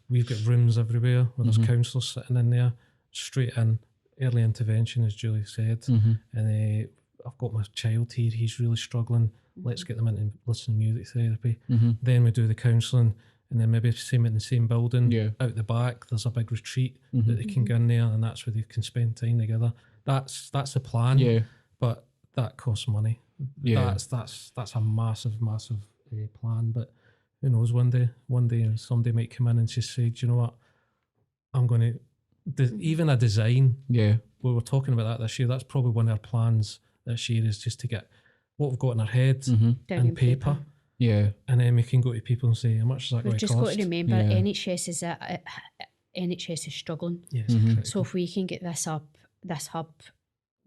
We've got rooms everywhere where there's counsellors sitting in there, straight in, early intervention, as Julie said. And I've got my child here, he's really struggling. Let's get them into listening music therapy. Then we do the counselling, and then maybe same in the same building. Yeah. Out the back, there's a big retreat that they can go in there, and that's where they can spend time together. That's the plan. Yeah. But that costs money. Yeah. That's a massive plan. But who knows? One day somebody might come in and just say, do you know what? I'm going to even a design. Yeah. We were talking about that this year. That's probably one of our plans this year, is just to get what we've got in our head Down and in paper. Yeah. And then we can go to people and say, how much is that going We've to just cost? got to remember Yeah. NHS is struggling. Yes, So if we can get this hub,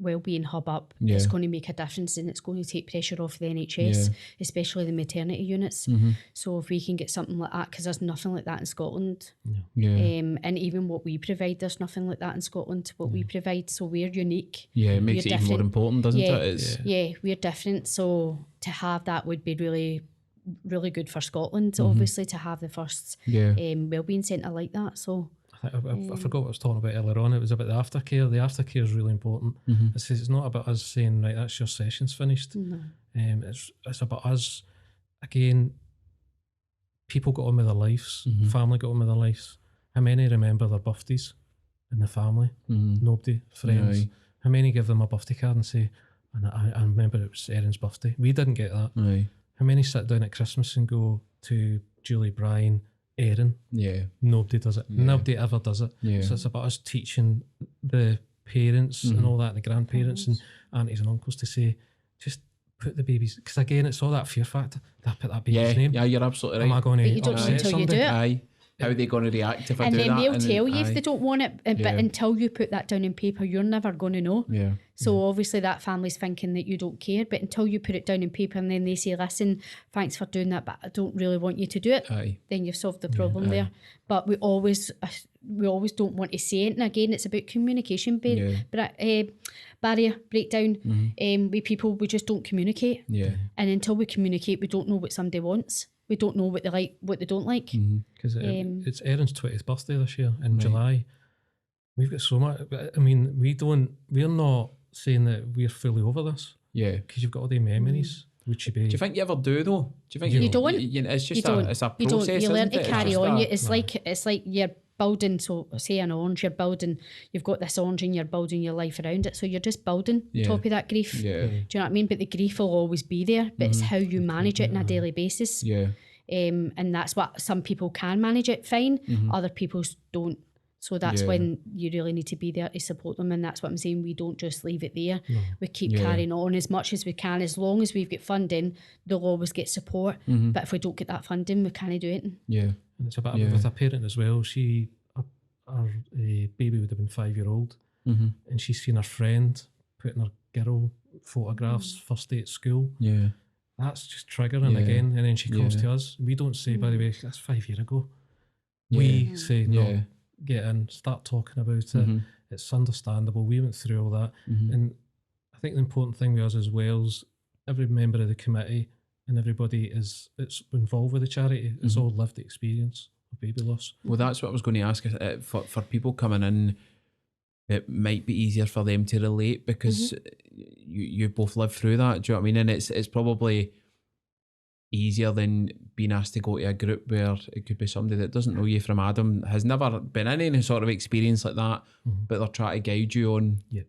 wellbeing hub up, Yeah. it's going to make a difference, and it's going to take pressure off the NHS, especially the maternity units. So if we can get something like that, because there's nothing like that in Scotland. Yeah. And even what we provide, there's nothing like that in Scotland, what we provide. So we're unique. Yeah, it makes We're it even more different. important, doesn't Yeah. it? It's, Yeah, we're different. So to have that would be really, really good for Scotland, obviously, to have the first yeah. wellbeing centre like that. So I forgot what I was talking about earlier on. It was about the aftercare. The aftercare is really important. It's not about us saying, right, that's your session's finished. no. It's about us, again, people got on with their lives, family got on with their lives. How many remember their birthdays in the family? Nobody, friends. Aye. How many give them a birthday card and say, and I remember it was Erin's birthday. We didn't get that. Aye. How many sit down at Christmas and go to Julie, Bryan, Erin? Yeah. Nobody does it. Yeah. Nobody ever does it. Yeah. So it's about us teaching the parents and all that, the grandparents and aunties and uncles, to say, just put the babies, because again, it's all that fear factor. Did I put that baby's Yeah. name? Yeah, you're absolutely Am I right. going But you to don't know upset until you do somebody? it. Aye. How are they going to react if I And do then that? they'll And tell you aye. if they don't want it, but Yeah. until you put that down in paper, you're never going to know. Yeah. So obviously that family's thinking that you don't care, but until you put it down in paper and then they say, listen, thanks for doing that, but I don't really want you to do it, Aye. then you've solved the problem there. But we always don't want to say it. And again, it's about communication barrier breakdown. With people, we just don't communicate. Yeah. And until we communicate, we don't know what somebody wants. We don't know what they like, what they don't like. Because it's Erin's 20th birthday this year in July. We've got so much. I mean, we're not saying that we're fully over this, Yeah. because you've got all the memories. Would you be? Do you think you ever do though? Do you think You don't. it's just You don't. it's a You process. don't. You learn isn't to it? It's carry just on. a- It's like you're building. So say an orange, you're building. You've got this orange and you're building your life around it. So you're just building on top of that grief. Yeah. Do you know what I mean? But the grief will always be there. But it's how you manage it on a daily basis. Yeah. And that's what some people can manage it fine. Other people don't. So that's when you really need to be there to support them. And that's what I'm saying. We don't just leave it there. We keep carrying on as much as we can. As long as we've got funding, they'll always get support. But if we don't get that funding, we can't do it. Yeah. And it's about with a parent as well. Our baby would have been 5-year-old, and she's seen her friend putting her girl photographs first day at school. Yeah. That's just triggering again. And then she comes to us. We don't say, by the way, that's 5 years ago. We say, no, get in, start talking about it. It's understandable. We went through all that. And I think the important thing with us as well is every member of the committee and everybody it's involved with the charity. It's all lived the experience of baby loss. Well, that's what I was going to ask. For people coming in, it might be easier for them to relate because you both lived through that. Do you know what I mean? And it's probably easier than being asked to go to a group where it could be somebody that doesn't know you from Adam, has never been in any sort of experience like that, but they're trying to guide you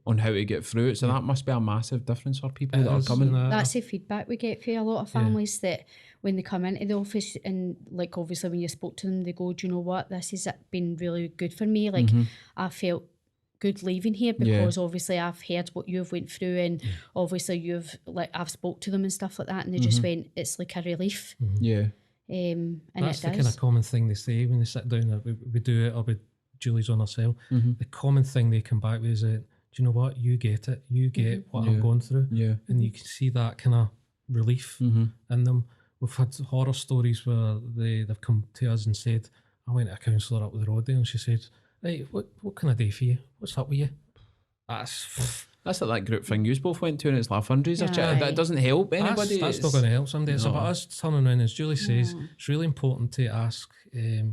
on how to get through it. So that must be a massive difference for people that are coming. That's the feedback we get for a lot of families, that when they come into the office and like obviously when you spoke to them, they go, do you know what, this has been really good for me. Like I felt good leaving here because obviously I've heard what you've went through and obviously I've spoke to them and stuff like that, and they just went, it's like a relief. And that's it the does. kind of common thing they say when they sit down. We do it, or with Julie's on herself. The common thing they come back with is that, do you know what, you get it, you get what I'm going through, and you can see that kind of relief in them. We've had horror stories where they've come to us and said, I went to a counsellor up the road there and she said, hey, what can I do for you? What's up with you? That's like that group thing you both went to, and it's like a fundraiser. Aye. That doesn't help anybody. That's not going to help somebody. It's about us turning around, as Julie says, it's really important to ask,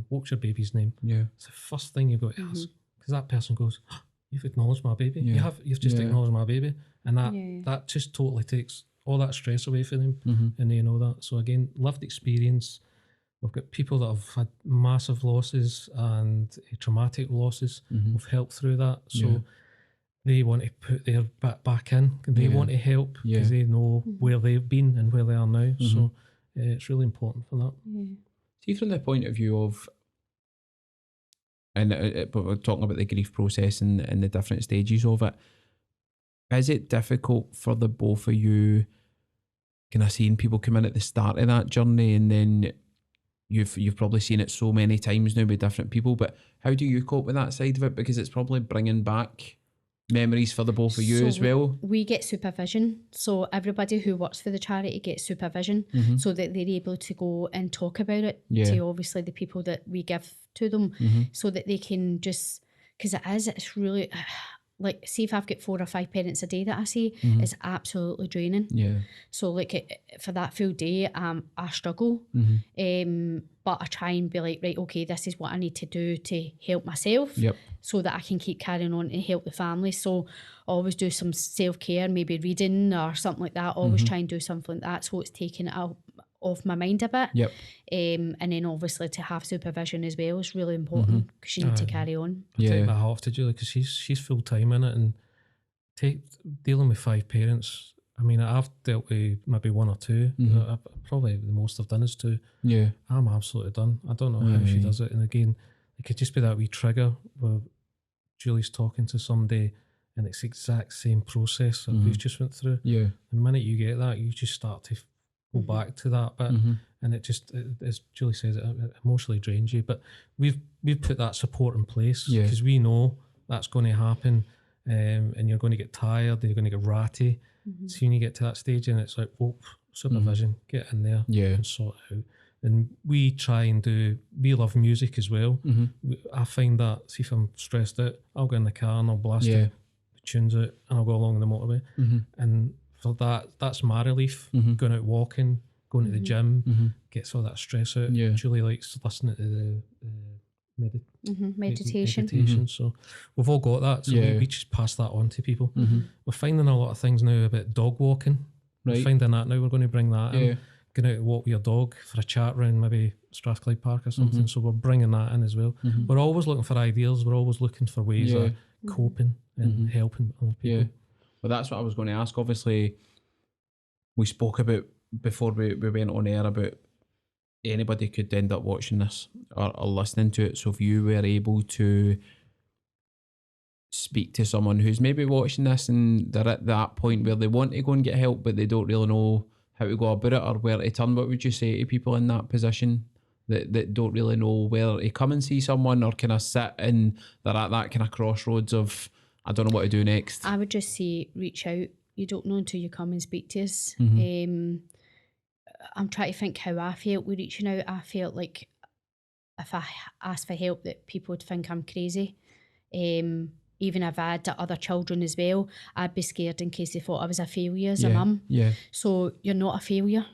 what's your baby's name? Yeah. It's the first thing you've got to ask, because that person goes, oh, you've acknowledged my baby. Yeah. You've just acknowledged my baby, and that just totally takes all that stress away from them, and they know that. So again, lived experience. We've got people that have had massive losses and traumatic losses. We've helped through that. So they want to put their bit back in. They want to help because they know where they've been and where they are now. So it's really important for that. See, from the point of view of, and but we're talking about the grief process and the different stages of it, is it difficult for the both of you kind of seeing people come in at the start of that journey, and then you've probably seen it so many times now with different people, but how do you cope with that side of it? Because it's probably bringing back memories for the both of you as well. We get supervision. So everybody who works for the charity gets supervision so that they're able to go and talk about it to obviously the people that we give to them so that they can just, because it's really, like, see if I've got 4 or 5 parents a day that I see, it's absolutely draining. So like for that full day, I struggle. But I try and be like, right, okay, this is what I need to do to help myself so that I can keep carrying on and help the family. So I always do some self-care, maybe reading or something like that. Always try and do something like that so it's taking it out off my mind a bit. And then obviously to have supervision as well is really important because you need to carry on. I take my hat off to Julie because she's full time in it, and dealing with 5 parents. I mean, I've dealt with maybe 1 or 2. Probably the most I've done is 2. I'm absolutely done. I don't know how she does it. And again, it could just be that wee trigger where Julie's talking to somebody and it's the exact same process that we've just went through. The minute you get that, you just start to go back to that bit, and it just, as Julie says, it emotionally drains you. But we've put that support in place because we know that's going to happen, and you're going to get tired, and you're going to get ratty. So when you get to that stage, and it's like, whoa, supervision, get in there and sort it out. And we try and we love music as well. I find that, see if I'm stressed out, I'll go in the car and I'll blast the tunes out and I'll go along the motorway. And for that's my relief. Going out walking, going to the gym, gets all that stress out. Julie likes listening to the meditation. So we've all got that. So we just pass that on to people. We're finding a lot of things now about dog walking. We're finding that now. We're going to bring that in. Going out to walk with your dog for a chat around maybe Strathclyde Park or something. So we're bringing that in as well. We're always looking for ideas. We're always looking for ways of coping and helping other people. Well, that's what I was going to ask. Obviously, we spoke about before we went on air about anybody could end up watching this or listening to it. So if you were able to speak to someone who's maybe watching this and they're at that point where they want to go and get help, but they don't really know how to go about it or where to turn, what would you say to people in that position that don't really know where to come and see someone, or kind of sit and they're at that kind of crossroads of, I don't know what to do next? I would just say reach out. You don't know until you come and speak to us. I'm trying to think how I felt with reaching out. I felt like if I asked for help that people would think I'm crazy. Even if I had other children as well, I'd be scared in case they thought I was a failure as a mum. So you're not a failure.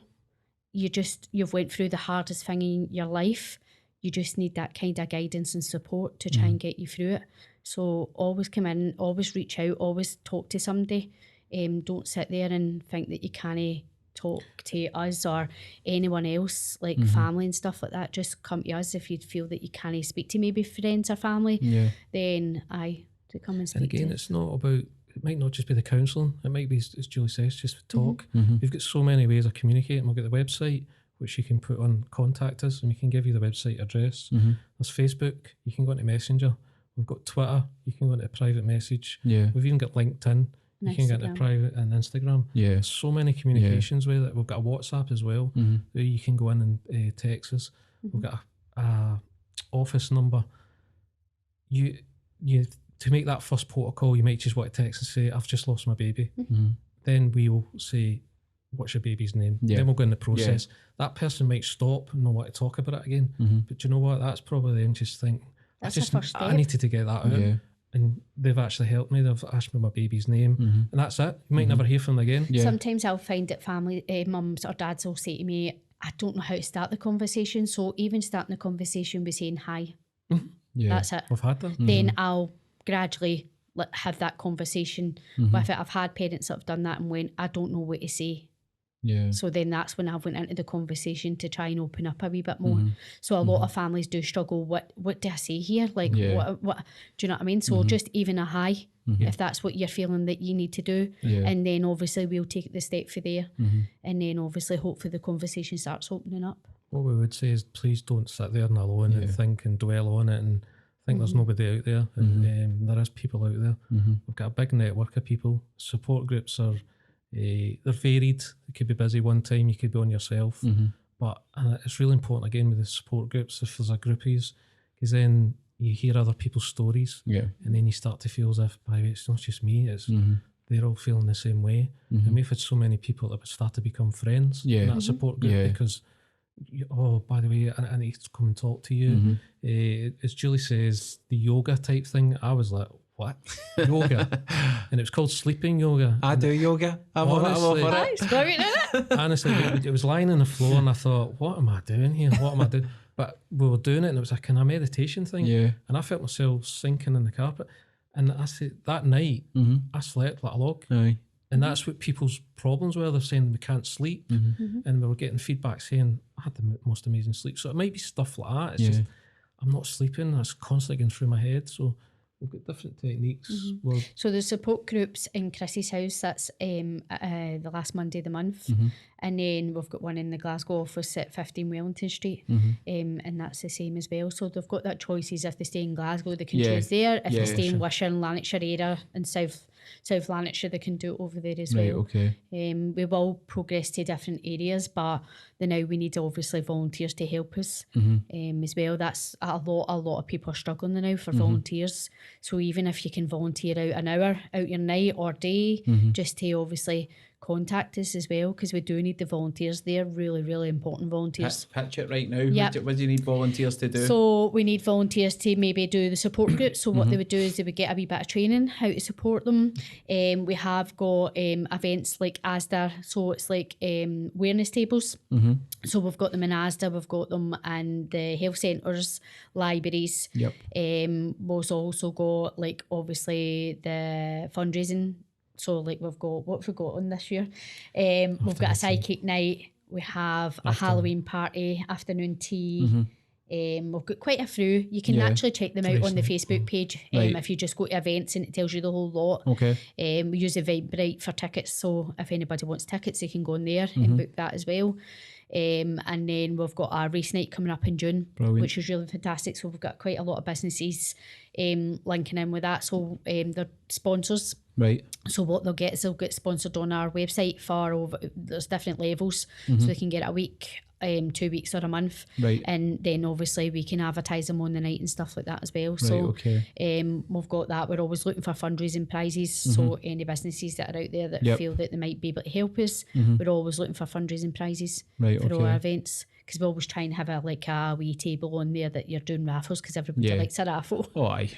You've went through the hardest thing in your life. You just need that kind of guidance and support to try and get you through it. So always come in, always reach out, always talk to somebody. Don't sit there and think that you can't talk to us or anyone else, like family and stuff like that. Just come to us if you feel that you can't speak to maybe friends or family. Then to come and speak. And again, to it's not about, it might not just be the counselling. It might be, as Julie says, just talk. We've got so many ways of communicating. We've got the website, which you can put on contact us, and we can give you the website address. There's Facebook. You can go into Messenger. We've got Twitter. You can go into a private message. We've even got LinkedIn. You can get into private and Instagram. So many communications with it. We've got a WhatsApp as well. Where you can go in and text us. We've got a office number. You to make that first protocol, you might just want to text and say, "I've just lost my baby." Then we will say, "What's your baby's name?" Then we'll go in the process. That person might stop and not want to talk about it again. But do you know what? That's probably them just think, That's the first step. I needed to get that out. And they've actually helped me. They've asked me my baby's name, and that's it. You might never hear from them again. Sometimes I'll find that family, mums or dads will say to me, "I don't know how to start the conversation." So even starting the conversation by saying hi, that's it. We've had that. Then I'll gradually have that conversation with it. I've had parents that have done that and went, "I don't know what to say." Yeah. So then that's when I went into the conversation to try and open up a wee bit more. So a lot of families do struggle. What do I say here? Like, what do you know what I mean? So just even a hi, if that's what you're feeling that you need to do. Yeah. And then obviously we'll take the step for there. And then obviously hopefully the conversation starts opening up. What we would say is please don't sit there and alone and think and dwell on it and think there's nobody out there. And there is people out there. We've got a big network of people. Support groups are they're varied. You could be busy one time, you could be on yourself. But it's really important again with the support groups, if there's a groupies, because then you hear other people's stories and then you start to feel as if, by the way, it's not just me, it's they're all feeling the same way. And we've had so many people that would start to become friends in that support group because by the way, I need to come and talk to you. As Julie says, the yoga type thing, I was like, what? Yoga? And it was called sleeping yoga. I do yoga. I'm all for it. It's brilliant, isn't it? Honestly, it was lying on the floor and I thought, what am I doing here? What am I doing? But we were doing it and it was a kind of meditation thing. Yeah. And I felt myself sinking in the carpet. And I said, that night, I slept like a log. Aye. And that's what people's problems were. They're saying we can't sleep. And we were getting feedback saying, I had the most amazing sleep. So it might be stuff like that. It's just, I'm not sleeping. That's constantly going through my head. So we've got different techniques. So the support groups in Chrissy's house, that's the last Monday of the month. And then we've got one in the Glasgow office at 15 Wellington Street. And that's the same as well. So they've got that choices. If they stay in Glasgow, they can choose there. If they stay in Wishaw and Lanarkshire area and South Lanarkshire, they can do it over there as well. Okay. We will progress to different areas, but now we need obviously volunteers to help us as well. That's a lot of people are struggling now for volunteers. So even if you can volunteer out an hour out your night or day, just to obviously contact us as well, because we do need the volunteers. They're really, really important volunteers. Pitch it right now. Yep. What do you need volunteers to do? So we need volunteers to maybe do the support groups. So what they would do is they would get a wee bit of training how to support them. We have got events like ASDA, so it's like awareness tables. So we've got them in ASDA, we've got them in the health centres, libraries. We've also got like obviously the fundraising. So like we've got, what have we got on this year? We've got a psychic night. We have a Halloween party, afternoon tea. We've got quite a few. You can actually check them out on the Facebook page if you just go to events, and it tells you the whole lot. Okay. We use Eventbrite for tickets, so if anybody wants tickets, they can go on there and book that as well. And then we've got our race night coming up in June, which is really fantastic. So we've got quite a lot of businesses linking in with that. So they're sponsors. Right. So what they'll get is they'll get sponsored on our website there's different levels. So they can get a week, 2 weeks or a month. Right. And then obviously we can advertise them on the night and stuff like that as well. Right, So okay. we've got that. We're always looking for fundraising prizes. So any businesses that are out there that feel that they might be able to help us, we're always looking for fundraising prizes for all our events. Because we always try and have a wee table on there that you're doing raffles, because everybody likes a raffle. Oh, aye.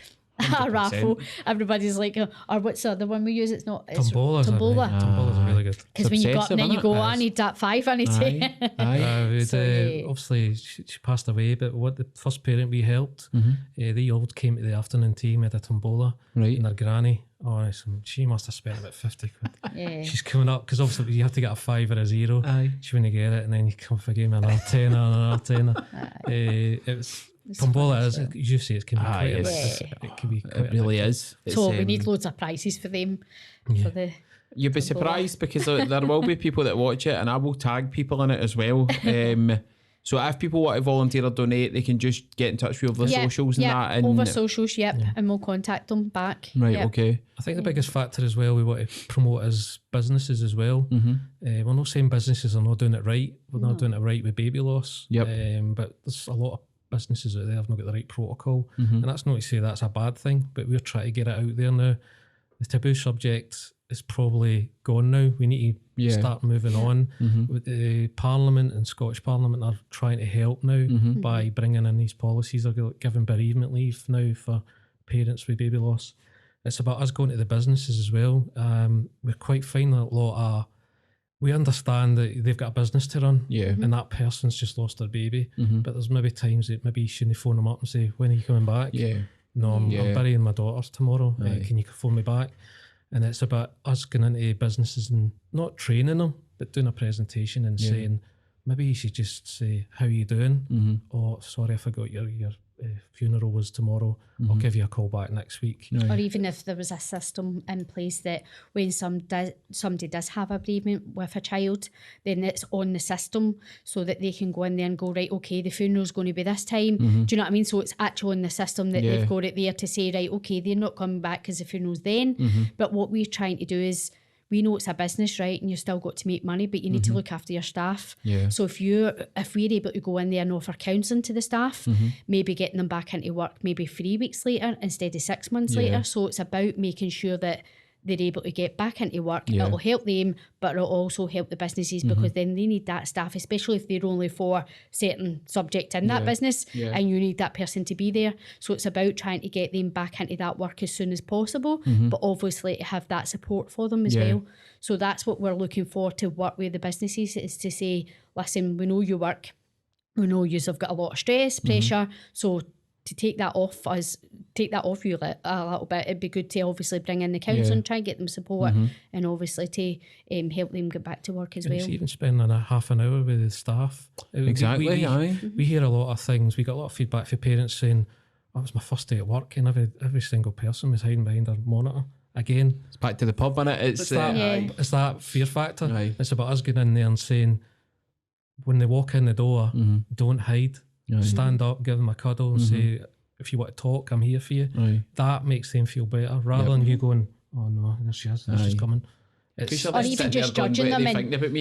A raffle. Everybody's like, or what's the other one we use? It's Tombola. Tombola Are really good. Because when you got and then you go, I need that 5, I need 10. Obviously, she passed away, but what the first parent we helped, they all came to the afternoon tea, made a tombola, and their granny. Oh, she must have spent about 50 quid. Yeah. She's coming up, because obviously you have to get a 5 or a 0. Aye. She wouldn't get it, and then you come for game another 10 and another 10. It was tombola, as you say, it can be quite a bit. It can be quite It really is. So we need loads of prizes for them. For the You'd be surprised, because there will be people that watch it, and I will tag people in it as well. So if people want to volunteer or donate, they can just get in touch with the socials and that. And over socials, and we'll contact them back. Right, okay. I think the biggest factor as well, we want to promote as businesses as well. We're not saying businesses are not doing it right. We're not doing it right with baby loss. But there's a lot of businesses out there have not got the right protocol. And that's not to say that's a bad thing, but we're trying to get it out there now. The taboo subject is probably gone now. We need to start moving on. With the Parliament and Scottish Parliament are trying to help now by bringing in these policies. They're giving bereavement leave now for parents with baby loss. It's about us going to the businesses as well. We're quite finding a lot of, we understand that they've got a business to run, and that person's just lost their baby. But there's maybe times that maybe you shouldn't phone them up and say, when are you coming back? No, I'm burying my daughter tomorrow. Can you phone me back? And it's about us going into businesses and not training them, but doing a presentation and saying, maybe you should just say, how are you doing? Or, sorry, I forgot your funeral was tomorrow. I'll give you a call back next week. Or even if there was a system in place that when somebody does have a bereavement with a child, then it's on the system so that they can go in there and go, right, okay, the funeral's going to be this time. Do you know what I mean? So it's actually on the system that they've got it there to say, right, okay, they're not coming back because the funeral's then. But what we're trying to do is, we know it's a business, right, and you've still got to make money, but you need to look after your staff. So if we're able to go in there and offer counselling to the staff, maybe getting them back into work maybe 3 weeks later instead of 6 months later. So it's about making sure that they're able to get back into work. It'll help them, but it'll also help the businesses because then they need that staff, especially if they're only for certain subject in that business and you need that person to be there. So it's about trying to get them back into that work as soon as possible, but obviously to have that support for them as well. So that's what we're looking for to work with the businesses, is to say, listen, we know you work, we know you've got a lot of stress, pressure, so to take that off you a little bit, it'd be good to obviously bring in the counselling, try and get them support, and obviously to help them get back to work as well. It's even spending a half an hour with the staff. Exactly, we hear a lot of things. We got a lot of feedback from parents saying, oh, it was my first day at work, and every single person was hiding behind their monitor. Again, It's back to the pub, innit? It's it's that fear factor. It's about us getting in there and saying, when they walk in the door, don't hide. Stand up, give them a cuddle and say, if you want to talk, I'm here for you. That makes them feel better rather than you going, oh no, there she is, she's coming. Or even just judging them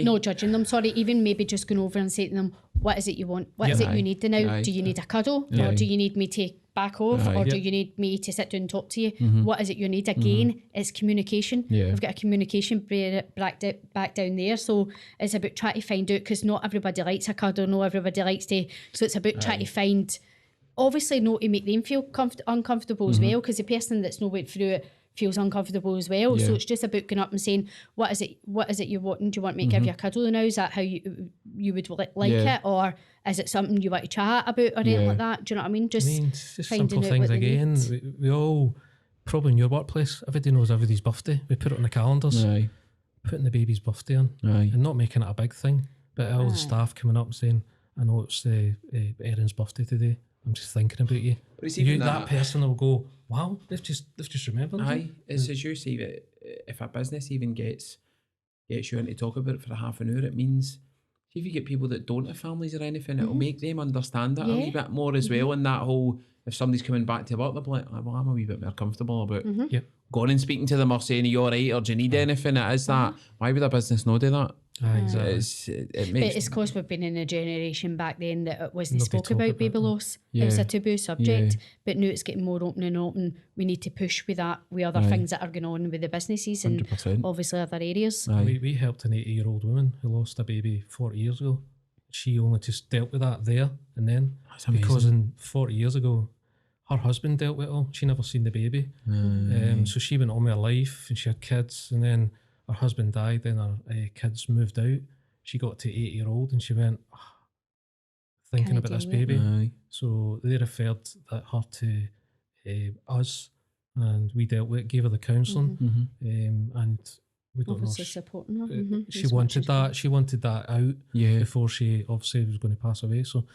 no judging them, sorry, even maybe just going over and saying to them, what is it you want? What is it you need to now? Do you need a cuddle? Or do you need me to back off? Or do you need me to sit down and talk to you? What is it you need? Again, it's communication. We've got a communication barrier back down there. So it's about trying to find out, because not everybody likes a cuddle, not everybody likes to, so it's about trying to find, obviously not to make them feel uncomfortable as well, because the person that's not went through it feels uncomfortable as well. So it's just about going up and saying, what is it you want? Do you want me to give you a cuddle now? Is that how you would like it? Or is it something you want to chat about or anything like that? Do you know what I mean? Just simple things again. We all, probably in your workplace, everybody knows everybody's birthday. We put it on the calendars. Putting the baby's birthday on and not making it a big thing, but all the staff coming up and saying, I know it's Erin's birthday today, I'm just thinking about you. But it's even that person will go, wow, they've just remembered. It's as you say, that if a business even gets you in to talk about it for a half an hour, it means if you get people that don't have families or anything, it'll make them understand it a wee bit more as well. And that whole, if somebody's coming back to work, they'll be like, well, I'm a wee bit more comfortable about going and speaking to them or saying, are you all right, or do you need anything? It is that. Why would a business not do that? Exactly. But it's because we've been in a generation back then that it wasn't spoke about baby loss. It was a taboo subject, but now it's getting more open and open. We need to push with that, with other things that are going on with the businesses 100%. And obviously other areas. We helped an 80-year-old woman who lost a baby 40 years ago. She only just dealt with that there and then. That's amazing. Because 40 years ago, her husband dealt with it all. She never seen the baby. So she went on with her life and she had kids, and then her husband died, then her kids moved out. She got to 8-year-old and she went, thinking about this baby. So they referred her to us, and we dealt with it, gave her the counselling, and we got obviously supporting her. She wanted that. She wanted that out before she obviously was going to pass away. So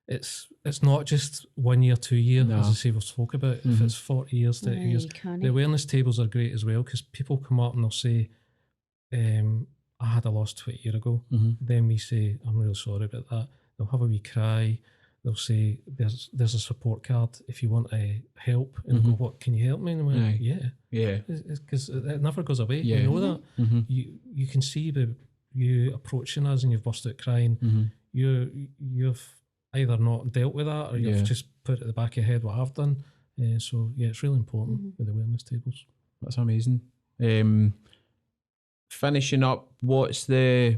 it's not just 1 year, 2 years, as I say, we've spoke about. If it's 40 years, 30 years, the awareness tables are great as well, because people come up and they'll say, I had a loss 20 years ago. Then we say, I'm really sorry about that. They'll have a wee cry. They'll say, there's a support card if you want help. And go, what, can you help me? And we went, yeah. Because it never goes away. You know that. You can see you approaching us and you've burst out crying. You've either not dealt with that, or you've just put it at the back of your head what I've done. So yeah, it's really important with the awareness tables. That's amazing. Finishing up, what's the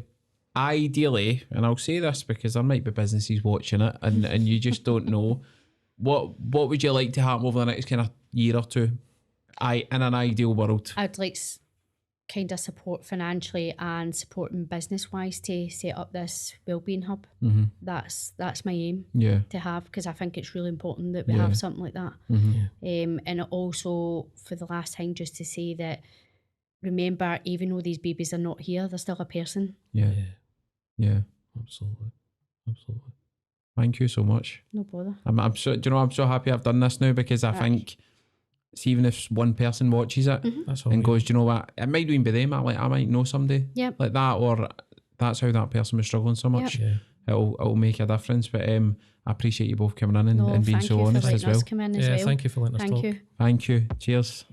ideally, and I'll say this because there might be businesses watching it and you just don't know, what would you like to happen over the next kind of year or two? In an ideal world, I'd like kind of support financially and supporting business wise to set up this wellbeing hub. That's my aim to have, because I think it's really important that we have something like that. And also for the last time, just to say that remember, even though these babies are not here, they're still a person. Yeah. Absolutely. Thank you so much. No bother. I'm so, do you know, I'm so happy I've done this now, because I think, see, even if one person watches it That's all. and goes, do you know what, it might even be them. I might know somebody like that, or that's how that person was struggling so much. Yeah. It'll make a difference. But I appreciate you both coming in and being so honest as well. Thank you for letting us talk. Thank you. Thank you. Cheers.